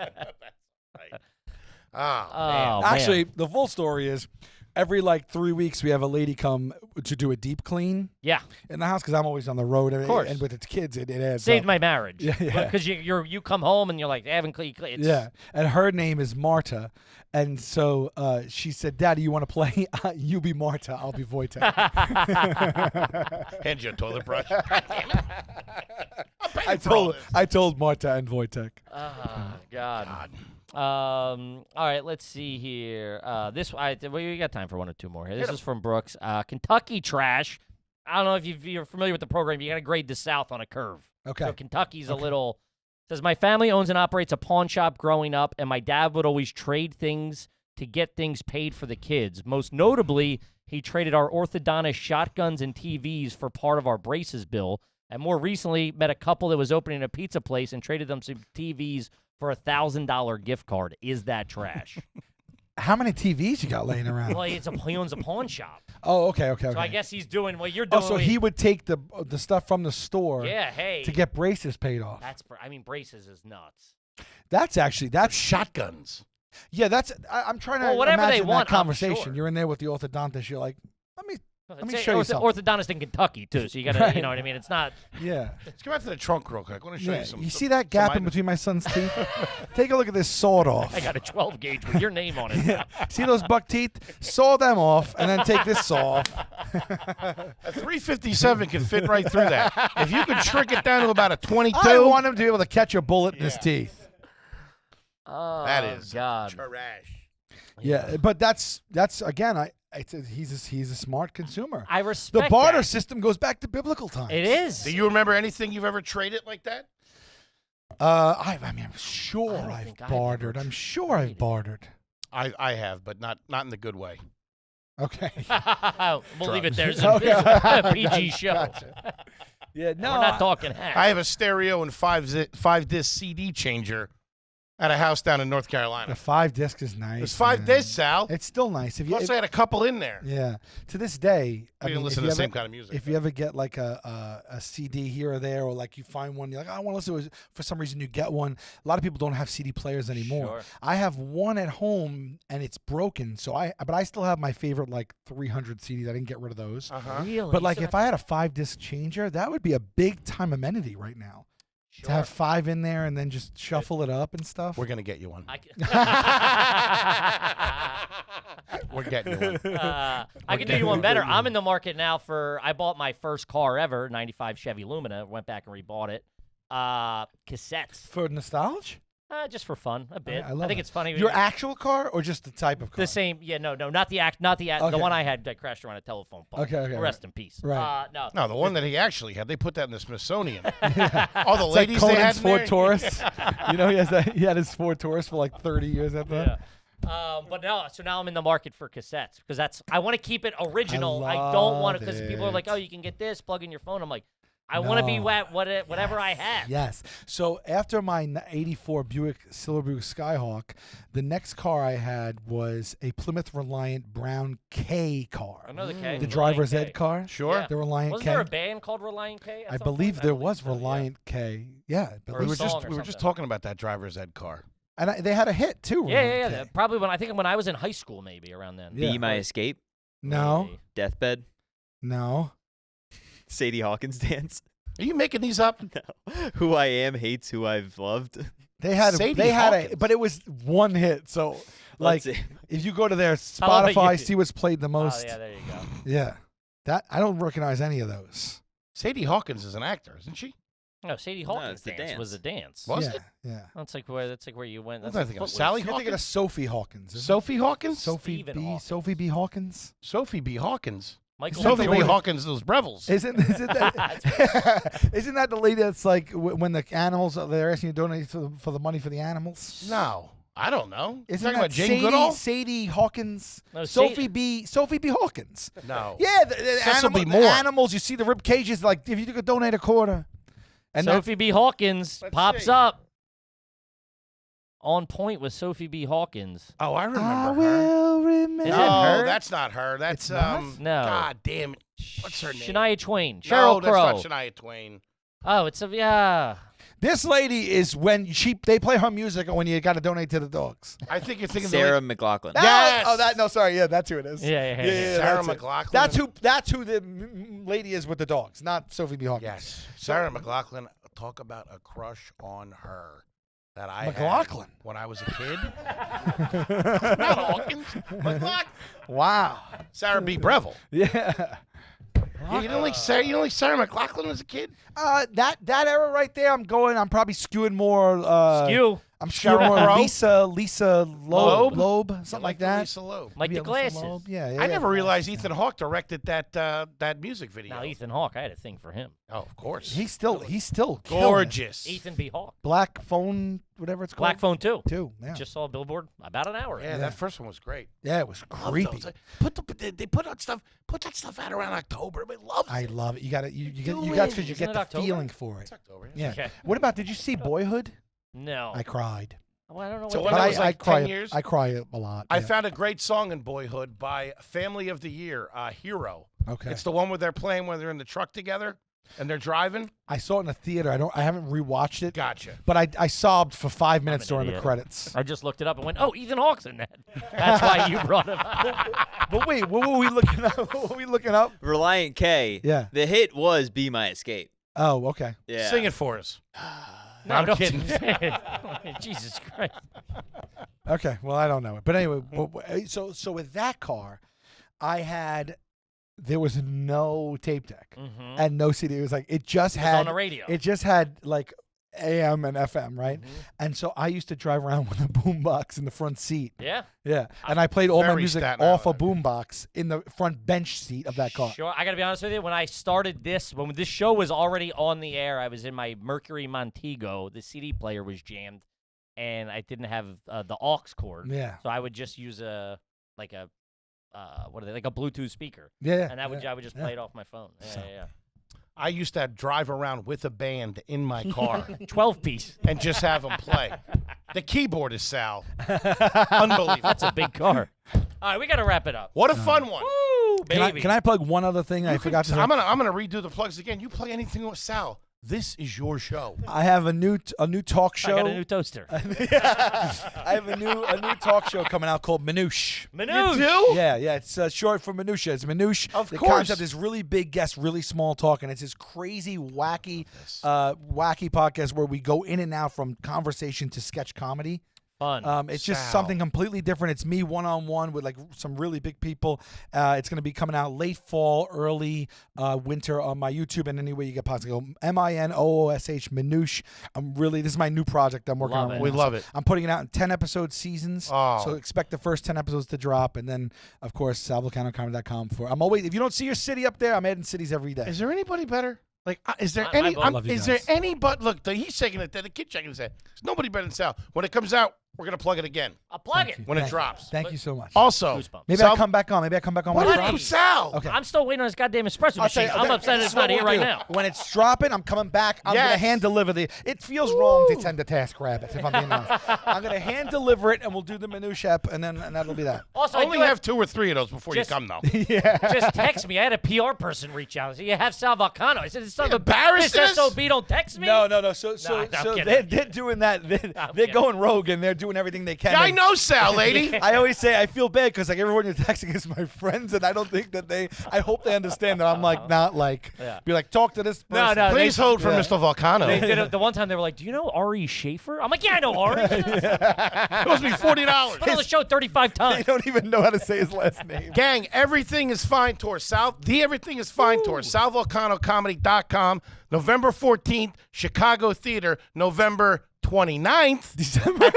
Oh, man. Actually, the full story is every like 3 weeks we have a lady come to do a deep clean. Yeah. In the house because I'm always on the road. Of course. And with its kids, it adds Saved up. my marriage. Yeah. Because you come home and you're like, I haven't cleaned. Yeah. And her name is Marta. And so she said, "Daddy, you want to play? You be Marta. I'll be Wojtek." Hand you a toilet brush. I told Marta and Wojtek. Oh, God. All right, let's see here. We got time for one or two more here. This is from Brooks. Kentucky trash. I don't know if you're familiar with the program. You got to grade the South on a curve. Okay. So Kentucky's a little. Says my family owns and operates a pawn shop growing up, and my dad would always trade things to get things paid for the kids. Most notably, he traded our orthodontist shotguns and TVs for part of our braces bill. And more recently, met a couple that was opening a pizza place and traded them some TVs for a $1,000 gift card. Is that trash? How many TVs you got laying around? Well, he owns a pawn shop. Oh, okay. So I guess he's doing what you're doing. Oh, so he would take the stuff from the store to get braces paid off. Braces is nuts. That's shotguns. Yeah, I'm trying to whatever imagine they want, that conversation. I'm sure. You're in there with the orthodontist. You're like, let me show you something. Orthodontist in Kentucky, too, so you got to, you know what I mean? It's not. Yeah. Let's come out to the trunk real quick. I want to show you some. You see that gap in between my son's teeth? Take a look at this sawed off. I got a 12 gauge with your name on it. See those buck teeth? Saw them off, and then take this saw off. A 357 can fit right through that. If you could shrink it down to about a 22. I want him to be able to catch a bullet in his teeth. Oh, that is God. trash. Yeah, but that's again, he's a smart consumer. I respect the barter that. system goes back to biblical times. It is. Do you remember anything you've ever traded like that? I'm sure I've bartered. I'm sure I've bartered. I have, but not in the good way. Okay. We'll leave it there. It's a PG show. Gotcha. Yeah, no, we're not talking hack. I have a stereo and 5-disc CD changer at a house down in North Carolina. The 5-disc is nice. There's 5 discs, Sal. It's still nice. Plus, I had a couple in there. Yeah. To this day, I didn't listen to the same kind of music. If you ever get like a CD here or there, or like you find one, you're like, I want to listen to it. For some reason, you get one. A lot of people don't have CD players anymore. Sure. I have one at home, and it's broken. But I still have my favorite like 300 CDs. I didn't get rid of those. Uh-huh. Really? But like, if I had a 5-disc changer, that would be a big time amenity right now. To have 5 in there and then just shuffle it up and stuff. We're gonna get you one. I We're getting you one. I can do you one better. I'm in the market now I bought my first car ever, 95 Chevy Lumina. Went back and rebought it. Cassettes. For nostalgia? Just for fun, a bit. I love think it. it's funny. Your actual car or just the type of car? The same, no, not the Okay. the one I had that crashed around a telephone pole. Okay, Rest in peace. Right. No, the one that he actually had, they put that in the Smithsonian. All the It's ladies like they had Conan's in Ford there. Taurus. You know, he had his Ford Taurus for like 30 years after that. Yeah. But no, so now I'm in the market for cassettes because I want to keep it original. I don't want to because people are like, oh, you can get this, plug in your phone. I'm like, I want to be whatever I have. Yes. So after my 84 Silver Buick Skyhawk, the next car I had was a Plymouth Reliant Brown K car. I know the K. The driver's Reliant ed K. car. Sure. Yeah. The Reliant Wasn't K. there a band called Reliant K? I believe there was Reliant Yeah. K. Yeah. I Or We believe were song just or we were just something. talking about that driver's ed car. And they had a hit too. Yeah. Reliant K. Probably when I was in high school, maybe around then. Yeah. Be My Escape, No. Maybe. Deathbed, No. Sadie Hawkins dance. Are you making these up? No. Who I Am Hates Who I've Loved. They had Sadie a Hawkins. but it was one hit. So like Let's see. if you go to their How about Spotify, you? see what's played the Oh most. yeah, there you go. Yeah. That I don't recognize any of those. Sadie Hawkins is an actor, isn't she? No, Sadie Hawkins it's the dance was dance. a dance. Was yeah, it? Yeah. That's like where you went. What That's did I think of? Footloose. Sally You're thinking of Hawkins? Sophie Hawkins. isn't Sophie Hawkins? it? Sophie Stephen B. Hawkins. Sophie B. Hawkins. Sophie B. Hawkins. Michael Sophie B. Jordan. Hawkins, those Brevels. Isn't that isn't that the lady that's like when the animals they're asking you to donate for the money for the animals? No, I don't know. Isn't talking that about Jane Sadie, Goodall? Sadie Hawkins? No, Sophie B. Hawkins. No. Yeah, Cecil B. the Moore. animals. You see the rib cages. Like if you could donate a quarter, and Sophie B. Hawkins Let's pops see. up. On point with Sophie B. Hawkins. Oh, I remember I her. will remember. Is it No, her? that's not her. That's It's not? No. God damn it. What's her name? Shania Twain. No, Sheryl that's Crow. not Shania Twain. Oh, it's yeah. This lady is when they play her music when you got to donate to the dogs. I think you're thinking Sarah of McLachlan. Yes! Sorry, yeah, that's who it is. Yeah. Sarah that's it. McLachlan. That's who the lady is with the dogs, not Sophie B. Hawkins. Yes. Sarah McLachlan. Talk about a crush on her that I had McLachlan. when I was a kid. Not Hawkins. McLachlan. Wow. Sarah B. Breville. Yeah. You didn't like Sarah. You didn't like Sarah McLachlan as a kid. That era right there, I'm probably skewing more. Skew. I'm skewing Sheryl more Crow? Lisa Loeb, something like that. Lisa Loeb. Like Maybe the Lisa glasses. Loeb. Yeah, I never realized Ethan Hawke directed that music video. Now Ethan Hawke, I had a thing for him. Oh, of course. He's still killing it. gorgeous. Ethan B. Hawke. Black Phone, whatever it's called. Black Phone 2. Too. Yeah. Just saw a billboard about an hour Yeah, ago. that first one was great. Yeah, it was Love creepy. those. They put out stuff. Put that stuff out around October. I love it. I love it. You got it. You Do got it. because you Isn't get it the October? feeling for It's it. October. Yeah. Okay. What about? Did you see Boyhood? No. I cried. Well, I don't know So what when that I is. was like cry. 10 years? I cry a lot. I yeah. found a great song in Boyhood by Family of the Year, Hero. Okay. It's the one where they're playing when they're in the truck together and they're driving. I saw it in the theater. I haven't rewatched it. Gotcha. But I sobbed for 5 minutes an during the idiot. credits. I just looked it up and went, oh, Ethan Hawke's in that. That's why you brought him up. But wait, what were we looking up? What were we looking up? Reliant K. Yeah. The hit was Be My Escape. Oh, okay. Yeah. Sing it for us. No, I'm don't kidding. say it. Jesus Christ. Okay. Well, I don't know it. But anyway, so with that car, there was no tape deck Mm-hmm. and no CD. It was like it just It was had on the radio. It just had like AM and FM, right? Mm-hmm. And so I used to drive around with a boombox in the front seat. Yeah. Yeah, and I played all my Very music Staten off a Island. boombox in the front bench seat of that car. Sure. I got to be honest with you. When I started this, when this show was already on the air, I was in my Mercury Montego. The CD player was jammed, and I didn't have the aux cord. Yeah, So I would just use a Bluetooth speaker, yeah, and I would just play it off my phone. Yeah, So- yeah. I used to drive around with a band in my car 12-piece. and just have them play. The keyboard is Sal. Unbelievable. That's a big car. All right, we got to wrap it up. What a fun one. Woo, baby. Can I plug one other thing? I forgot to say. I'm gonna redo the plugs again. You plug anything with Sal. This is your show. I have a new talk show. I got a new toaster. I have a new talk show coming out called Minoosh. Minoosh. You do? Yeah, it's short for minutia. It's Minoosh. Of the course. concept is really big guests, really small talk, and it's this crazy, wacky podcast where we go in and out from conversation to sketch comedy. Fun. It's just Sal. something completely different. It's me one-on-one with like some really big people. It's going to be coming out late fall, early winter on my YouTube and anywhere you get possible. MINOOSH Minoosh. This is my new project I'm working Love on it. right We now. love So it. I'm putting it out in 10-episode seasons. Oh. So expect the first 10 episodes to drop, and then of course salvulcanocomedy.com for. I'm always, if you don't see your city up there, I'm adding cities every day. Is there anybody better? Like, is there I any? love you is there guys. any? But look, he's shaking it. The kid shaking his head. There's nobody better than Sal. When it comes out, we're gonna plug it again I'll plug Thank it. you. when it Thank- drops. Thank you so much. Also, Goosebumps. Maybe Sal- I come back on. Maybe I come back on. What when do it you do, drops. Sal? Okay. I'm still waiting on this goddamn espresso I'll tell machine. you, I'm okay, upset this it's is what not here we'll right do. now. When it's dropping, I'm coming back. I'm Yes. gonna hand deliver It feels wrong to tend to task rabbits. If I'm being honest, I'm gonna hand deliver it, and we'll do the minutia, and that'll be that. Also, I Only do have 2 or 3 of those before Just- you come, though. just text me. I had a PR person reach out. So you have Sal Vulcano. I said, "This son of a embarrassed this us? SOB don't text me." No. So I'm kidding. they're doing that. They're kidding. going rogue, and they're doing everything they can. Yeah, I And know, Sal, lady. I always say I feel bad because like everyone you're texting is my friends, and I don't think that I hope they understand that I'm like not like Yeah. be like talk to this person. No, Please hold for Yeah. Mr. Volcano. They did it the one time. They were like, "Do you know Ari Schaefer?" I'm like, "Yeah, I know Ari. Been It must be $40. on the show 35 They times." don't even know how to say his last name. Gang, everything is fine tour. Everything is fine tour. SalVulcanoComedy.com. November 14th, Chicago Theater. November 29th. December.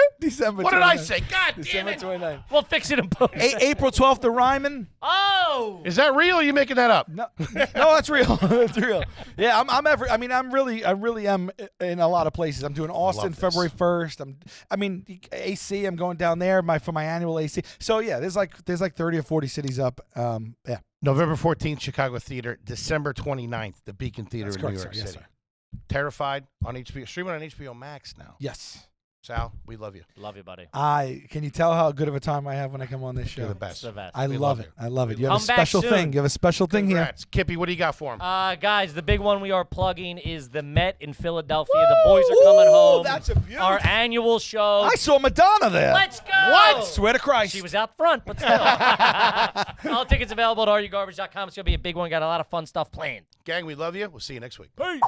What did I 29th. say? God damn December it. 29th. We'll fix it in post. April 12th, the Ryman. Oh, Is that real or are you making that up? No, that's real. That's real. Yeah, I really am in a lot of places. I'm doing Austin this. February 1st. AC. I'm going down there for my annual AC. So yeah, there's like 30 or 40 cities up. Yeah, November 14th, Chicago Theater. December 29th, the Beacon Theater That's in correct, New York sir. Yes, City. sir. Terrified on HBO. Streaming on HBO Max now. yes. Sal, we love you. love you, buddy. Can you tell how good of a time I have when I come on this show? You're the It's best. the best. I We love love it. you. I love it. You have a Come back special soon. thing. You have a special thing here. Congrats. Kippy, what do you got for him? Guys, the big one we are plugging is the Met in Philadelphia. The boys are coming home. That's a beautiful. Our annual show. I saw Madonna there. Let's go. What? Swear to Christ. She was out front, but still. All tickets available at arugarbage.com. It's going to be a big one. Got a lot of fun stuff planned. Gang, we love you. We'll see you next week. Peace.